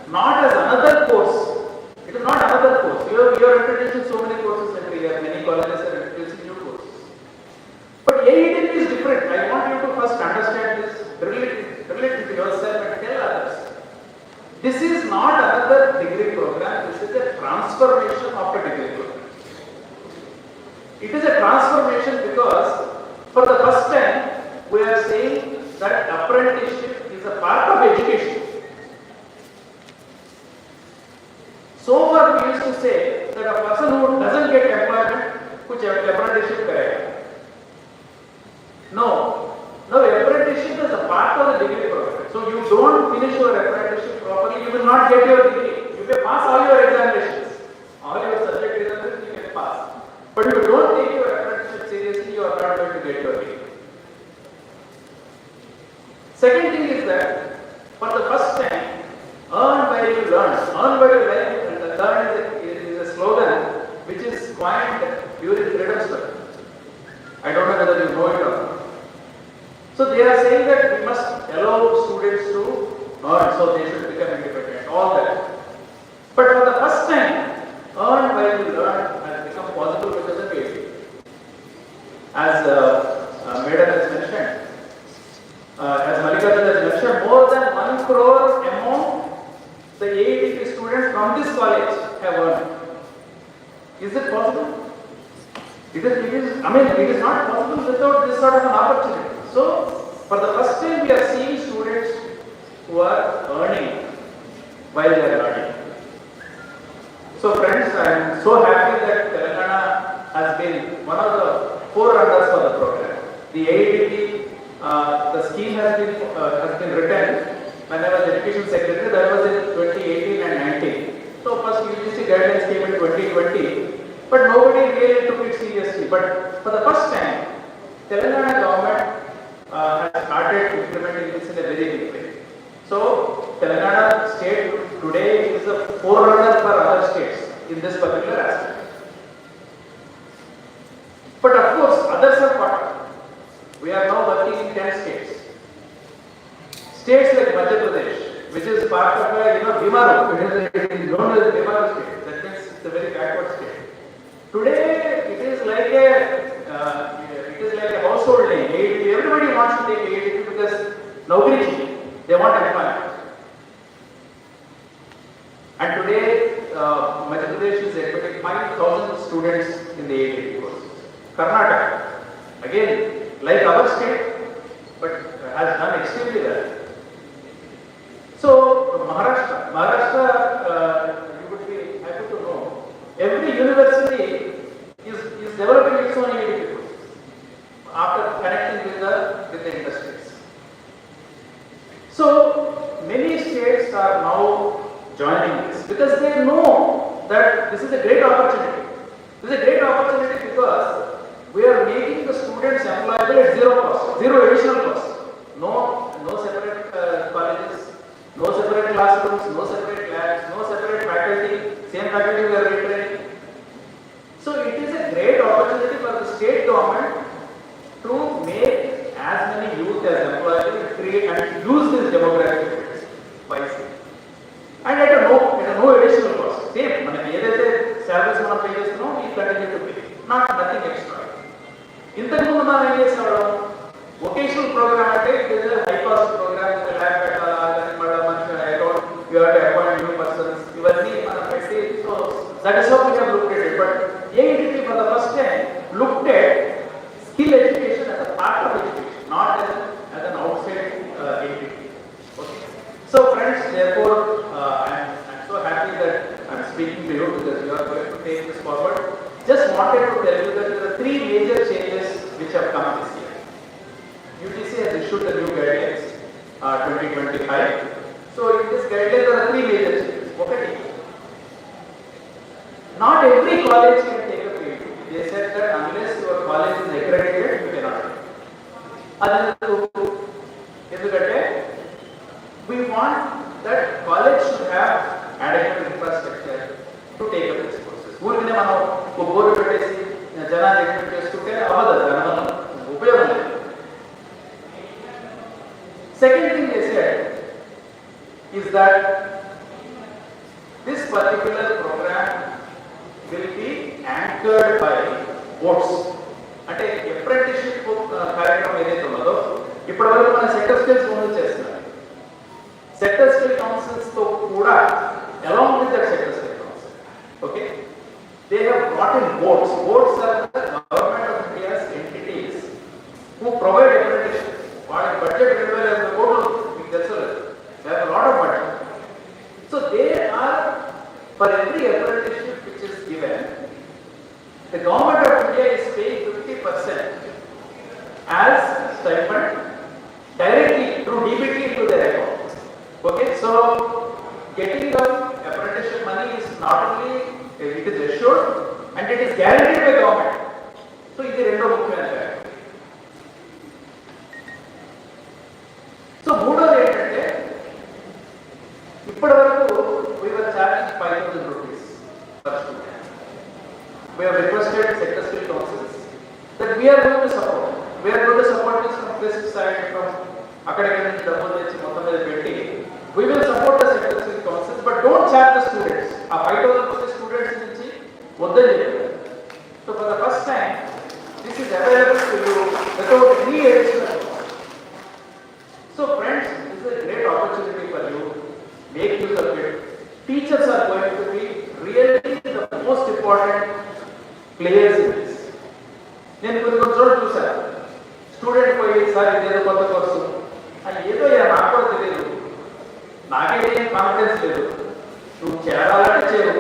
not as another course. It is not another course. You are introducing so many courses every year. Many colleges are introducing new courses. But AEDP is different. I want you to first understand this, relate with yourself and tell others. This is not another degree program. This is a transformation of a degree program. It is a transformation because for the first time we are saying that apprenticeship is a part of education. So far we used to say that a person who doesn't get employment, कुछ apprenticeship करेगा. No, apprenticeship is a part of the degree program. So you don't finish your apprenticeship properly, you will not get your degree. You may pass all your examinations, all your subject examinations you can pass. But if you don't take your apprenticeship seriously, you are not going to get your degree. Second thing is that for the first time, earn while you learn. Earn while you learn, and the learn is a slogan which is coined during freedom struggle. I don't know whether you know it or not. So they are saying that we must allow students to earn, so they should become independent, all that. But for the first time, earn while you learn has become possible because of AEDP. As Madam has mentioned, as Malika has mentioned, more than 1 crore among the AEDP students from this college have earned. Is it possible? It is not possible without this sort of an opportunity. So, for the first time we are seeing students who are earning while they are learning. So friends, I am so happy that Telangana has been one of the forerunners for the program. The AEDP, the scheme has been written when I was Education Secretary, that was in 2018 and 19. So first UGC guidelines came in 2020, but nobody really took it seriously. But for the first time, Telangana government has started implementing this in a very big way. So Telangana state today is a forerunner for other states in this particular aspect. But of course, others are caught up. We are now working in 10 states. States like Madhya Pradesh, which is part of Bihar, it is known as Bihar state. That means it's a very backward state. Today, it is like a household name. Everybody wants to take AEDP because nobody, they want employment. And today, Madhya Pradesh is admitting 5,000 students in the AEDP courses. Karnataka, again, like our state, but has done extremely well. So, Maharashtra, you would be happy to know, every university is developing its own AEDP courses after connecting with the industries. So, many states are now joining this because they know that this is a great opportunity. This is a great opportunity because we are making the students employable at zero cost, zero additional cost. No separate colleges, no separate classrooms, no separate labs, no separate faculty, same faculty we are retraining. So it is a great opportunity for the state government to make as many youth as employable and create and use this demographic wisely. And at no additional cost. Same, salaries pay we continue to pay. Nothing extra. ఇంతకుముందు మనం ఏం చేసేవాళ్ళం vocational programme అంటే it is high cost programme with lab పెట్టాలి మళ్ళీ మంచి account you have to appoint new persons ఇవన్నీ మనం పెట్టి so that is how we have looked at it but AEDP for the first time looked at skill education as a part of education, not as an outside AEDP. Okay. So friends, therefore I'm so happy that I'm speaking to you because you are going to take this forward. Just wanted to tell you that there are 3 major changes which have come this year. UGC has issued the new guidelines 2025. So in this guideline there are 3 major changes. Okay. Not every college can take a PhD. They said that unless your college is ఎందుకంటే we want that college should have adequate infrastructure to take up this process. ఊరికనే మనం ఒక board పెట్టేసి జనాన్ని expect చేసుకుంటే అవ్వదు, దానివల్ల ఉపయోగం లేదు. Second thing they said is that this particular program will be anchored by votes. అంటే అప్రెంటిస్షిప్ కార్యక్రమం ఏదైతే ఉన్నదో ఇప్పటివరకు మన సెక్టర్ స్కిల్స్ ముందు చేస్తున్నారు. సెక్టర్ స్కిల్ కౌన్సిల్స్ తో కూడా along with that sector skill council, okay, they have brought in boards. Boards are the government of India's entities who provide apprenticeship. What budget available as the board, that's all. They have a lot of budget. So they are, for every apprenticeship which is given, the government of India is paying 50% as stipend directly through DBT into their account. Okay, so getting the apprenticeship money is not only, it is assured and it is guaranteed by government. So ఇది రెండో ముఖ్యమైన. So మూడోది ఏంటంటే ఇప్పటి వరకు we were charging 5,000 rupees per student. We have requested sector skill councils that we are going to support. We are going to support this from this side, from అక్కడికి నుంచి డబ్బులు తెచ్చి మొత్తం మీద పెట్టి we will support the sector skill councils, but don't charge the students. ఆ 5,000 rupees students నుంచి వద్దని చెప్పారు. So for the first time this is available to you without any additional cost. So friends, this is a great opportunity for you. Make use of it. Teachers are going to be really the most important players in this. నేను కొన్ని చోట్ల చూసాను, student పోయి sir ఇదేదో కొత్త course అని ఏదో నాకు కూడా తెలియదు, నాకైతే ఏం కాన్ఫిడెన్స్ లేదు, నువ్వు చేరాలంటే చేరు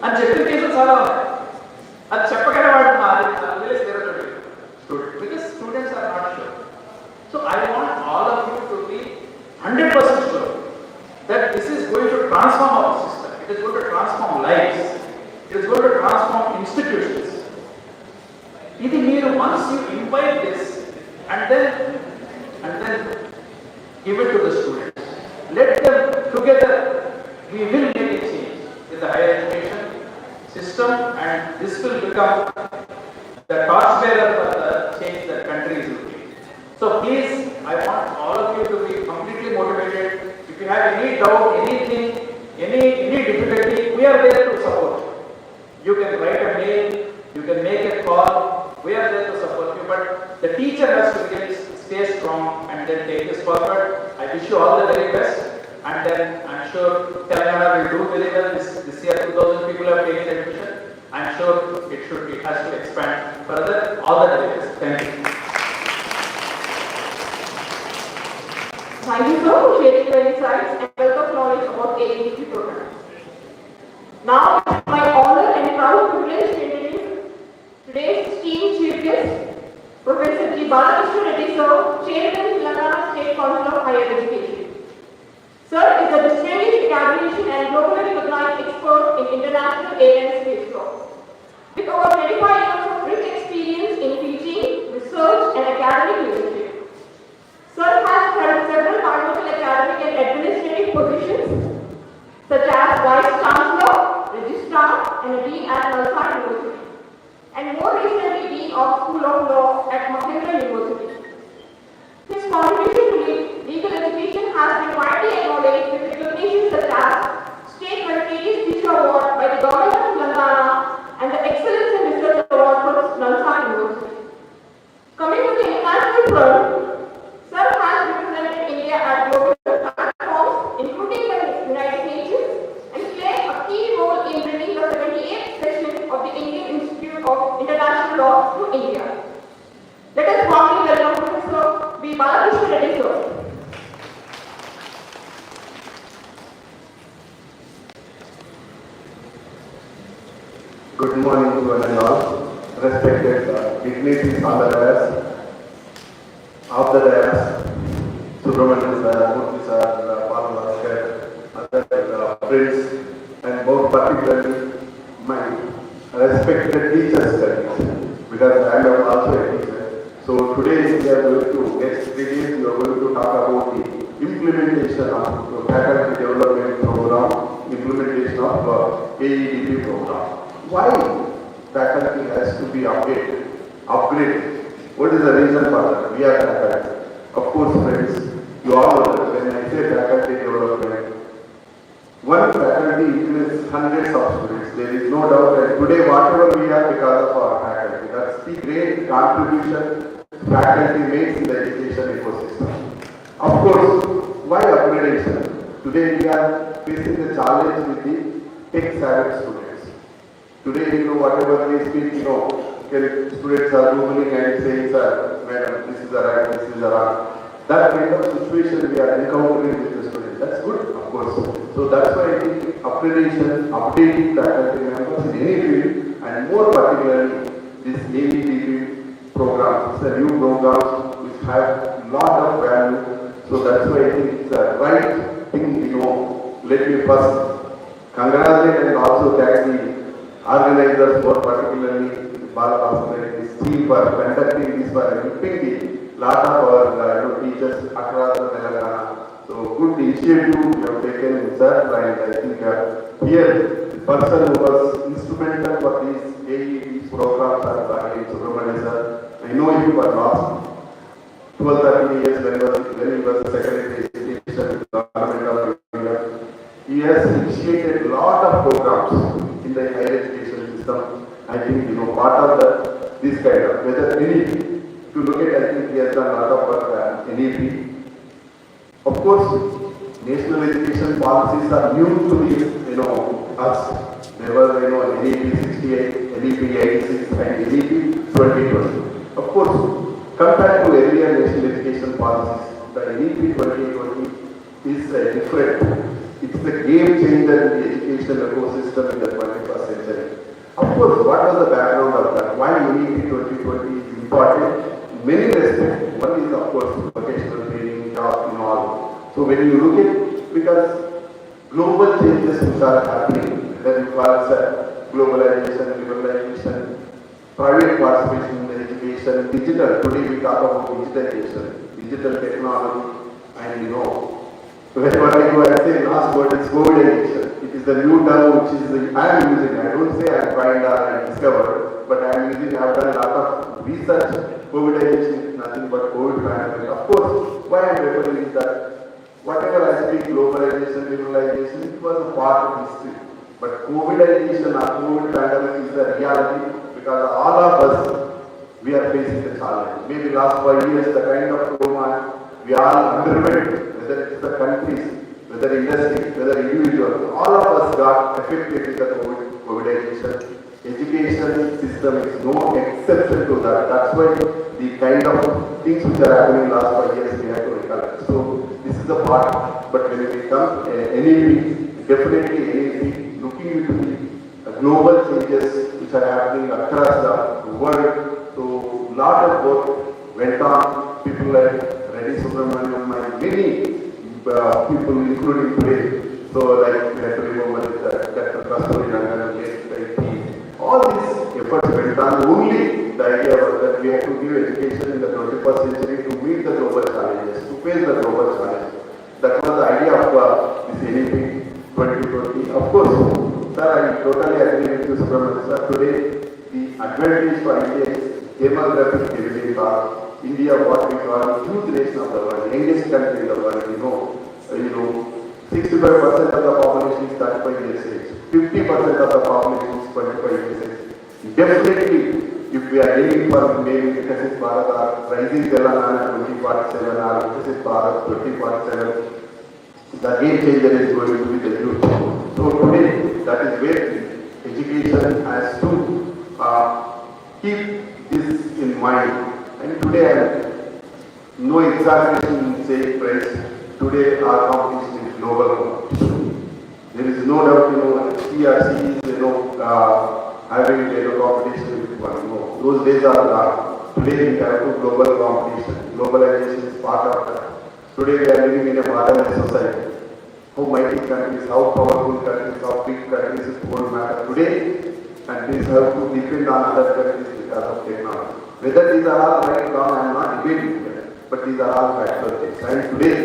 అని చెప్పిన కేసులు చాలా ఉన్నాయి. అది చెప్పగానే వాడు వదిలేసి తిరగలేదు student, because students are not sure. So I want all of you to be 100% sure that this is going to transform our system. It is going to transform lives. It is going to transform institutions. Idi meeru once you invite this and then give it to the students. Let them together, we will make a change in the higher education system, and this will become the torchbearer for the change that country is looking. So please, I want all of you to be completely motivated. If you have any doubt, anything, any difficulty, we are there to support you. You can write a mail, you can make a call, we are there to support you, but the teacher has to really stay strong and then take this forward. I wish you all the very best, and then I'm sure Telangana will do very well. This year 2,000 people have taken admission. I'm sure it has to expand further. All the very best. Thank you. Thank you, sir, for sharing your insights and wealth of knowledge about AADP program. Now, it's my honor and proud privilege to introduce today's esteemed chief guest, Professor G. Balakrishna Reddy, sir, Chairman, Telangana State Council of Higher Education. Sir is a distinguished academician and globally recognized expert in international air and space law. With over 25 years of rich experience in teaching, research, and academic leadership. Sir has held several multiple academic and administrative positions, such as Vice Chancellor, Registrar, and a Dean at Nalsa University, and more recently Dean of School of Law at Mahendra University. His contribution to legal education has been widely acknowledged with recognitions such as State Meritorious Teacher Award by the Government of Telangana and the Excellence in Research Award for Nalsa University. Coming to the international front, Sir has represented India at global platforms, including the United Nations, and played a key role in bringing the 78th session of the Indian Institute of International Law to India. Let us warmly welcome Professor B. Balakrishna Reddy, sir. Good morning to one and all. Respected dignitaries on the dais, of the dais, Subramanian sir, Murthy sir, Palmaskar, other friends, and more particularly my respected teachers, because I am also a teacher. So today we are going to, next 3 days, we are going to talk about the implementation of the faculty development program, implementation of AEDP program. Why faculty has to be upgraded? What is the reason for that? We are faculty. Of course, friends, you all know that when I say faculty development, one faculty includes hundreds of students. There is no doubt that today whatever we are because of our faculty. That's the great contribution faculty makes in the education ecosystem. Of course, why upgradation? Today we are facing the challenge with the tech-savvy students. Today, whatever we speak, students are googling and saying, sir, madam, this is the right, this is the wrong. That kind of situation we are encountering with the students. That's good, of course. So that's why I think upgradation, updating faculty members in any field, and more particularly this AEDP program. It's a new program which have a lot of value. So that's why I think it's the right thing, Let me first congratulate and also thank the organizers, more particularly Balabhaskar, this team for conducting this, for helping the lot of our teachers across the Telangana. So good initiative you have taken, sir, and I think here the person who was instrumental for these AED programs are Subramanian sir. I know him for last 12-13 years when he was Secretary of Education in the Government of India. He has initiated a lot of programs in the higher education system. I think, part of this kind of, whether NEP, to look at, I think he has done a lot of work NEP. Of course, national education policies are new to us. There were, NEP 68, NEP 86, and NEP 2020. Of course, compared to earlier national education policies, the NEP 2020 is different. It's the game changer in the education ecosystem in the 21st century. Of course, what was the background of that? Why NEP 2020 is important? Many respects. One is, of course, vocational training, jobs, and all. So when you look at, because global changes which are happening, whether you call it globalization, liberalization, private participation in education, digital. Today we talk about digitalization, digital technology, and whenever I go and say last word is COVID-19. It is the new term which is I am using. I don't say I am find out and discover, but I am using. I have done a lot of research. COVID-19 is nothing but COVID pandemic. Of course, why I am referring is that whatever I speak, globalization, liberalization, it was a part of history. But COVID-19 or COVID pandemic is the reality because all of us, we are facing the challenge. Maybe last 5 years, the kind of trauma we all underwent, whether it's the countries, whether industry, whether individuals, all of us got affected with the COVID-19. Education system is no exception to that. That's why the kind of things which are happening last 5 years we have to recollect. So this is the part. But when it comes NEP, definitely NEP looking into the global changes which are happening across the world. So lot of work went on. People like Reddy Subramanian and many people, including today. So like we have to remember Dr. Kasturi Rangan, all these efforts went on. Only the idea was that we have to give education in the 21st century to meet the global challenges, to face the global challenges. That was the idea of this NEP 2020. Of course, sir, I totally agree with you, Subramanian sir. Today, the advantage for India is demographic dividend. India, what we call huge nation of the world, youngest country in the world, 65% of the population is 35 years age, 50% of the population is 25 years age. Definitely, if we are aiming for maybe Vikasit Bharat or Rising Telangana 2047 or Vikasit Bharat 2047, the game changer is going to be the youth. So today, that is where education has to keep this in mind. And today, no exaggeration in saying, friends, today our competition is global competition. There is no doubt, CRC is, having competition with one. Those days are gone. Today we have to global competition. Globalization is part of that. Today we are living in a modern society. How mighty countries, how powerful countries, how big countries, it won't matter. Today, countries have to depend on other countries because of technology. Whether these are all right or wrong, I am not debating here, but these are all factual things. And today,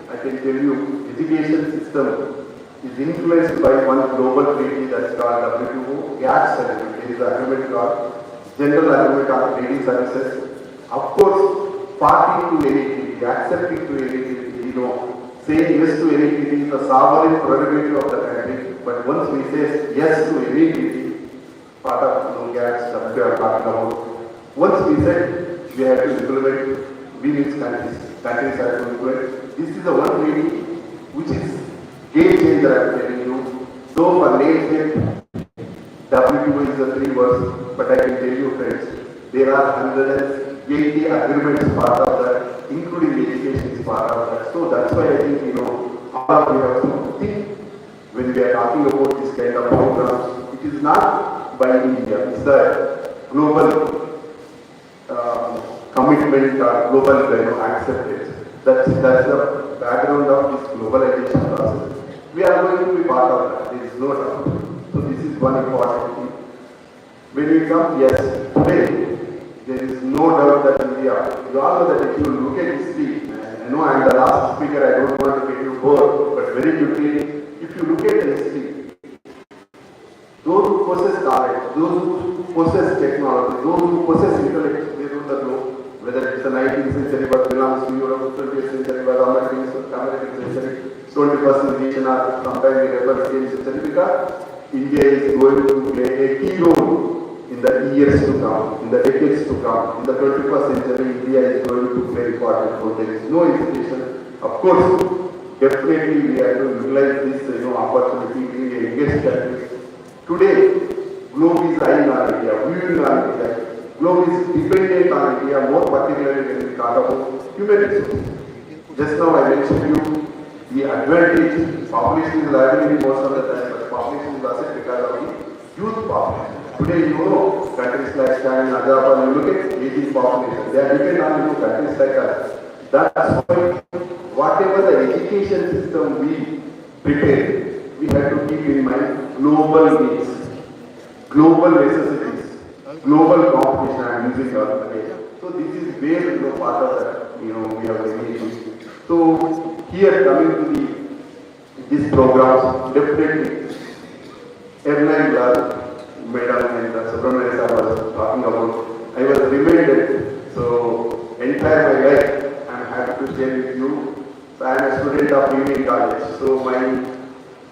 I can tell you, education system is influenced by one global treaty that's called WTO GATT settlement. There is an agreement called General Agreement on Trading Services. Of course, party to any treaty, accepting to any treaty, saying yes to any treaty is the sovereign prerogative of the country. But once we say yes to any treaty, part of GATT that we are talking about, once we said we have to implement, we need countries have to implement. This is the one treaty which is game changer, I am telling you. Though for name sake, WTO is the 3 words, but I can tell you friends, there are 180 agreements part of that, including education is part of that. So that's why I think, all of you have to think when we are talking about this kind of programs, it is not by India, it's the global commitment or global acceptance. That's the background of this globalization process. We are going to be part of that, there is no doubt. So this is one important thing. When we come, yes, today, there is no doubt that India, you all know that if you look at history, I know I am the last speaker, I don't want to get you bored, but very quickly, if you look at the history, those who possess knowledge, those who possess technology, those who possess intellect, they rule the globe. Whether it's the 19th century but belongs to Europe, 20th century but American century, 21st century or sometime we refer to 10th century, because India is going to play a key role in the years to come, in the decades to come. In the 21st century, India is going to play important role. There is no hesitation. Of course, definitely we have to utilize this opportunity being a biggest country. Today, globe is eyeing on India, viewing on India. Globe is dependent on India, more particularly when we talk about human resources. Just now I mentioned you the advantage, population is liability most of the time, but population is asset because of the youth population. Today countries like China, Japan, you look at aging population, they are dependent on countries like us. That's why whatever the education system we prepare, we have to keep in mind global needs, global necessities, global competition. I am using all again. So this is where part of that we have many issues. So here coming to these programs, definitely airline Madam and Subramanian sir was talking about, I was reminded, so entire my life I am happy to share with you. So I am a student of evening college. So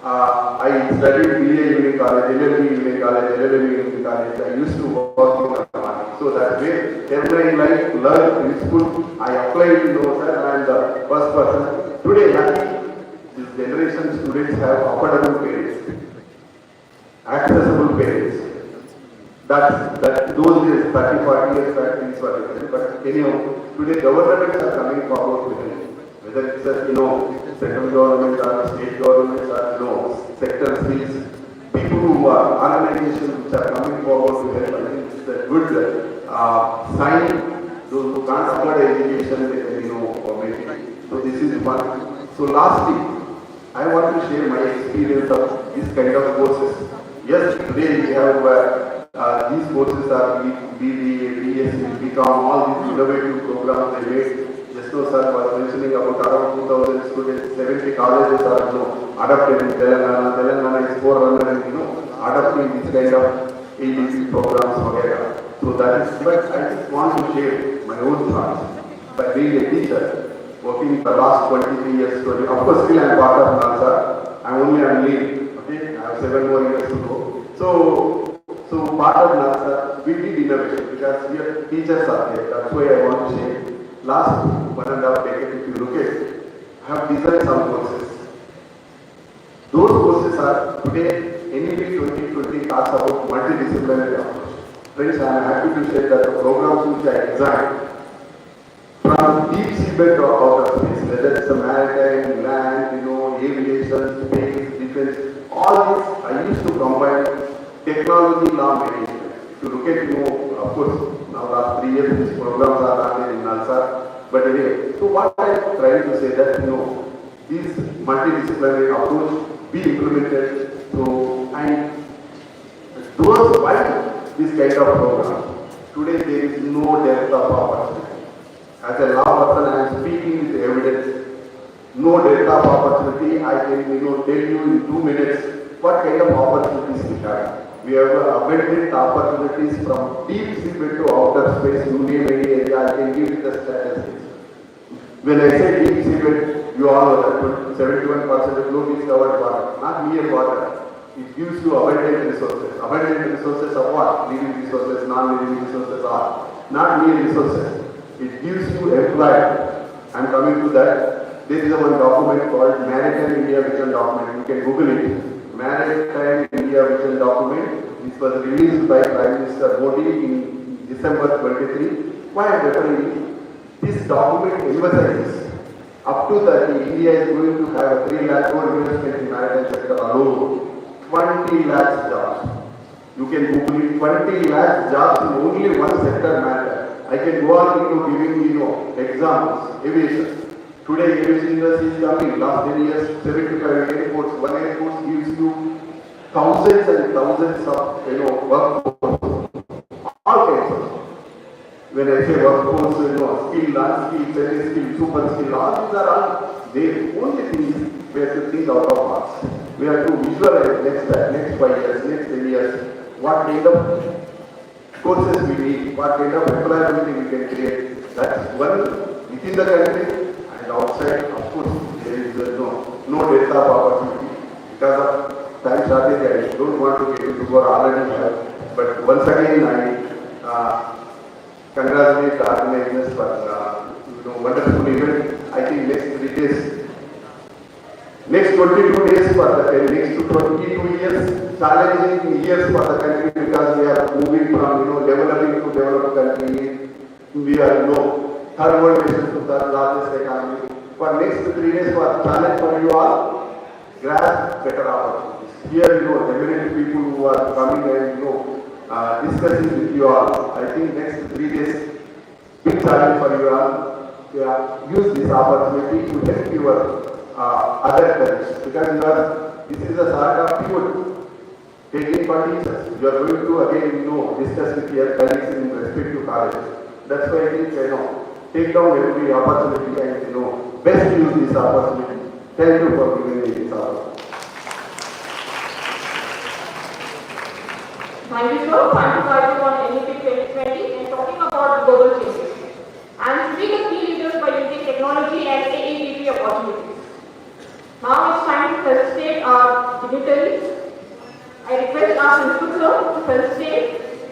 I studied BA evening college, LLB evening college, LLM evening college. I used to work in the morning. So that way, every life, learn in school. I applied sir, I am the first person. Today, lucky, this generation students have affordable parents, accessible parents. That those days, 30, 40 years back, things were different. But anyhow, today governments are coming forward with it. Whether it's central government or state governments or sector things, people who are organizations which are coming forward to help. I think it's a good sign. Those who can't afford education, they can or maybe. So this is one. So lastly, I want to share my experience of this kind of courses. Yes, today we have these courses are BBA, BSc, BCom, all these innovative programs they made. Just now sir was mentioning about around 2,000 students, 70 colleges are adopted in Telangana. Telangana is 400 adopting this kind of ABC programs. So that is, but I just want to share my own thoughts. By being a teacher, working for the last 23 years, of course still I am part of NASA. I am only on leave. Okay, I have 7 more years to go. So part of NASA, we did innovation because here teachers are there. That's why I want to share. Last 1.5 decades, if you look at it, I have designed some courses. Those courses are today, NEP 2020 talks about multidisciplinary approach. Friends, I am happy to say that the programs which I designed from deep seabed to outer space, whether it's a maritime, land, aviation, space, defense, all this I used to combine technology, law, management. If you look at, of course, now last 3 years these programs are not in NALSA, but anyway, so what I am trying to say that, this multidisciplinary approach be implemented, so, and those why this kind of program. Today there is no depth of opportunity. As a law person, I am speaking with evidence. No depth of opportunity. I can tell you in 2 minutes what kind of opportunities we have. We have abundant opportunities from deep seabed to outer space. You name any area, I can give you the statistics. When I say deep seabed, you all know that 71% of globe is covered water, not mere water. It gives you abundant resources. Abundant resources of what? Living resources, non-living resources are not mere resources. It gives you employment. I am coming to that. There is one document called Maritime India Vision Document. You can Google it. Maritime India Vision Document. This was released by Prime Minister Modi in December 23. Why I am referring it? This document emphasizes up to 30, India is going to have 3 lakh crore investment in maritime sector alone. 20 lakhs jobs. You can Google it. 20 lakhs jobs in only one sector matter. I can go on into giving examples. Aviation. Today aviation industry is coming. Last 10 years, 75 airports. One airport gives you thousands and thousands of workforce. All kinds of. When I say workforce, skill, non-skill, semi-skill, super skill, all these are all there. Only thing is we have to think out of box. We have to visualize next 5 years, next 10 years, what kind of courses we need, what kind of employability we can create. That's one within the country and outside. Of course, there is no data of opportunity. Because of time shortage, I don't want to get into what already have. But once again, I congratulate the organizers for wonderful event. I think next 3 days. Next 22 days for the next 22 years, challenging years for the country because we are moving from developing to developed country. We are third world nation to third largest economy. For next 3 days for challenge for you all, grasp better opportunities. Here eminent people who are coming and discussing with you all. I think next 3 days, big challenge for you all. Use this opportunity to help your other colleagues, because this is a sort of pivot taking for teachers. You are going to again discuss with your colleagues in respective colleges. That's why I think take down every opportunity and best use this opportunity. Thank you for giving me this opportunity. Thank you, sir. Thank you, guys, on NEP 2020 and talking about global changes. And to be the key leaders by using technology and AEDP opportunities. Now it's time to felicitate our dignitaries. I request our principal sir to felicitate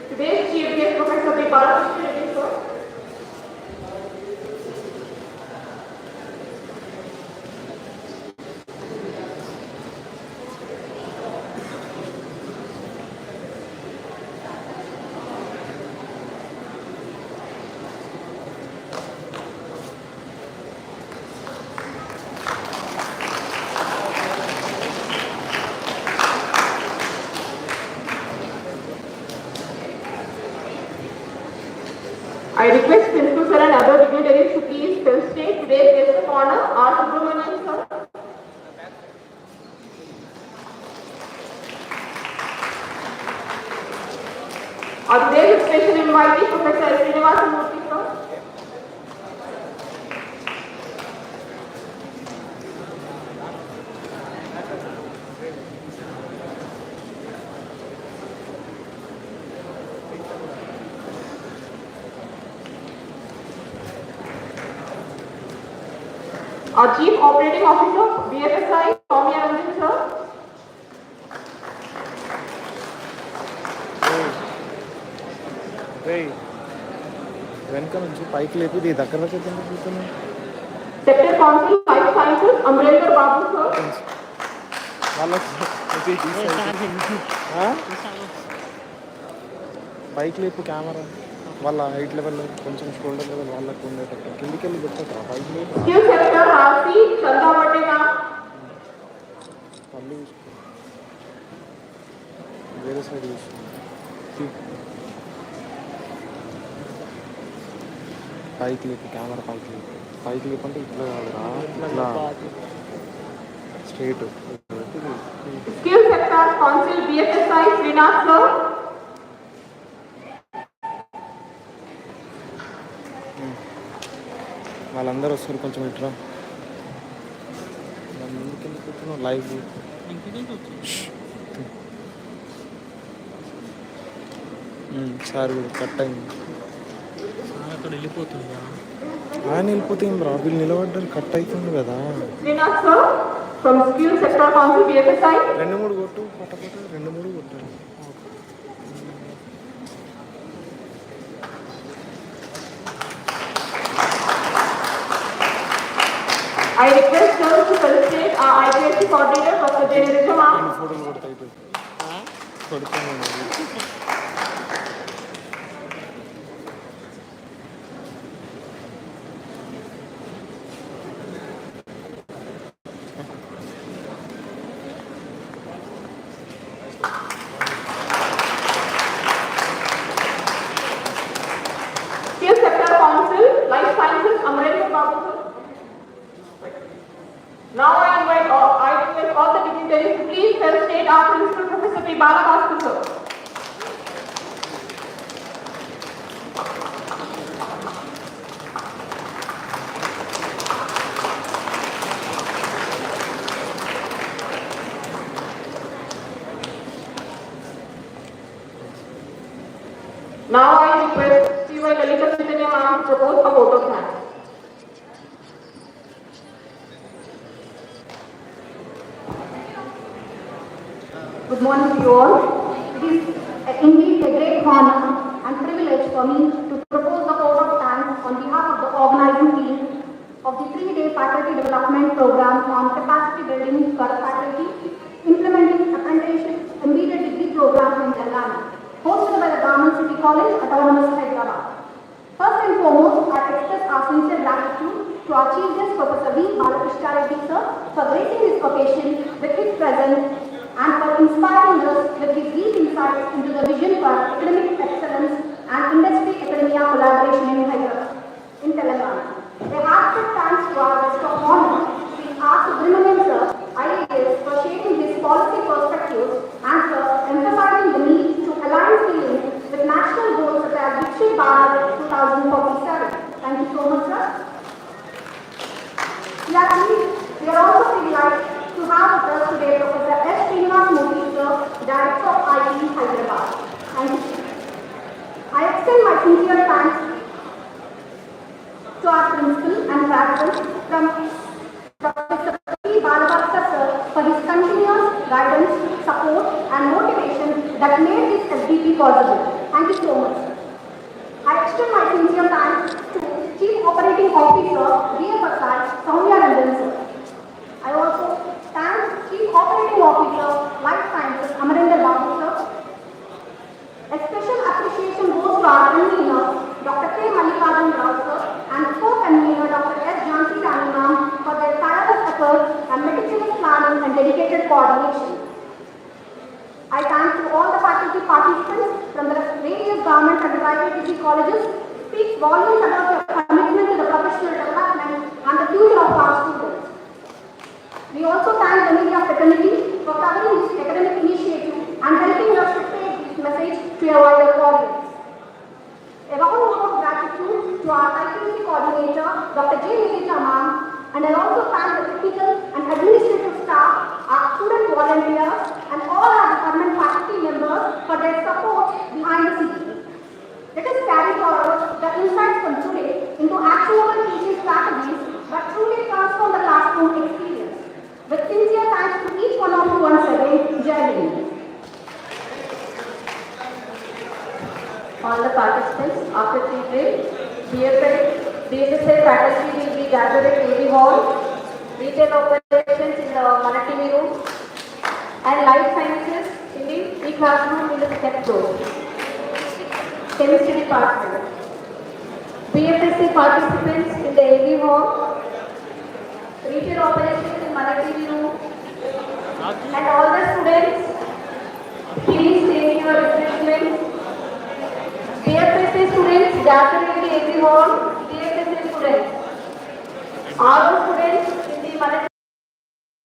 today's chief guest, Professor Deparment, sir. I request Principal Sir and other dignitaries to please felicitate today's guest of honor, R. Subramanian Sir. Our today's special invitee, Professor Srinivasan Murthy Sir. Our Chief Operating Officer, BFSI, Soumya Ranjan Sir. వెనక నుంచి పైకి లేపి ఇది దగ్గర కూర్చున్నాను. Sector Council, Life Sciences, Amrendra Babu Sir. పైకి లేపు camera వాళ్ళ హైట్ లెవెల్ కొంచెం షోల్డర్ లెవెల్ వాళ్ళకు ఉండేటట్టు కిందికి వెళ్ళి పెట్టరా పైకి లేపు. Skill Sector, Rasi, Chanda Vatega. మళ్ళీ వేరే సైడ్ చూసి పైకి లేపు కెమెరా పైకి లేపు అంటే ఇట్లా కాదురా ఇట్లా straight. Skill Sector Council, BFSI, Srinath Sir. వాళ్ళందరూ వస్తారు కొంచెం ఇట్లా ముందుకు వెళ్ళిపోతున్నావు లైవ్ సార్ కూడా కట్ అయింది అక్కడ వెళ్ళిపోతుందా ఆయన వెళ్ళిపోతే ఏం రా వీళ్ళు నిలబడ్డారు కట్ అవుతుంది కదా Srinath sir from Skill Sector Council BFSI. 2-3 కొట్టు పట్టపట్ట 2-3 కొట్టాలి I request sir to felicitate our IPSC coordinator Dr. Jayalalitha ma'am. ఫోటోలు కొడతాయి కొడుతాను Skill Sector Council, Life Sciences, Amrita Babu sir. Now I invite all the dignitaries to please felicitate our Principal Professor P. Balabhaskar sir. Now I request Sri Lalita Chaitanya ma'am to propose a vote of thanks. Good morning to you all. It is indeed a great honor and privilege for me to propose the vote of thanks on behalf of the organizing team of the 3-day faculty development program on capacity building for faculty, implementing apprenticeship immediate degree programs in Telangana, hosted by the Government City College, Autonomous Hyderabad. First and foremost, I express our sincere gratitude to our Chief Guest Professor V. Balakrishna Reddy sir for gracing this occasion with his presence and for inspiring us with his deep insights into the vision for academic excellence and industry-academia collaboration in Hyderabad, in Telangana. A heartfelt thanks to our guest of honor, Sri R. Subramanian sir, IAS, for shaping his policy perspectives and for emphasizing the need to align feelings with national goals such as Viksit Bharat 2047. Thank you so much, sir. We are also delighted to have with us today Professor S. Srinivasmurthy sir, Director of IT Hyderabad. Thank you. I extend my sincere thanks to our principal and faculty from Professor P. Balabhaskar sir for his continuous guidance, support and motivation that made this SDP possible. Thank you so much. I extend my sincere thanks to Chief Operating Officer, BFSI, Soumya Ranjan sir. I also thank Chief Operating Officer, Life Sciences, Amarinder Babu sir. A special appreciation goes to our convener, Dr. K. Mallikarjun Rao sir, and co-convener, Dr. S. Jhansi Rani ma'am, for their tireless efforts and meticulous planning and dedicated coordination. I thank to all the faculty participants from the various government and private degree colleges. Speaks volumes about your commitment to the professional development and the future of our students. We also thank the media fraternity for covering this academic initiative and helping us to take this message to a wider audience. A round of gratitude to our IPC coordinator, Dr. J. Nayapul ma'am, and I also thank the technical and administrative staff, our student volunteers, and all our department faculty members for their support behind the scenes. Let us carry forward the insights from today into actionable teaching strategies that truly transform the classroom experience. With sincere thanks to each one of you once again, Jai Hind. All the participants, after tea break, BFSI faculty will be gathered at AV Hall, retail operations in the Manatini room, and life sciences in the e-classroom in the step floor. Chemistry department. BFSI participants in the AV Hall, retail operations in Manatini room, and all the students, please take your refreshments. BFSI students gathered in the AV Hall, BFSI students. All the students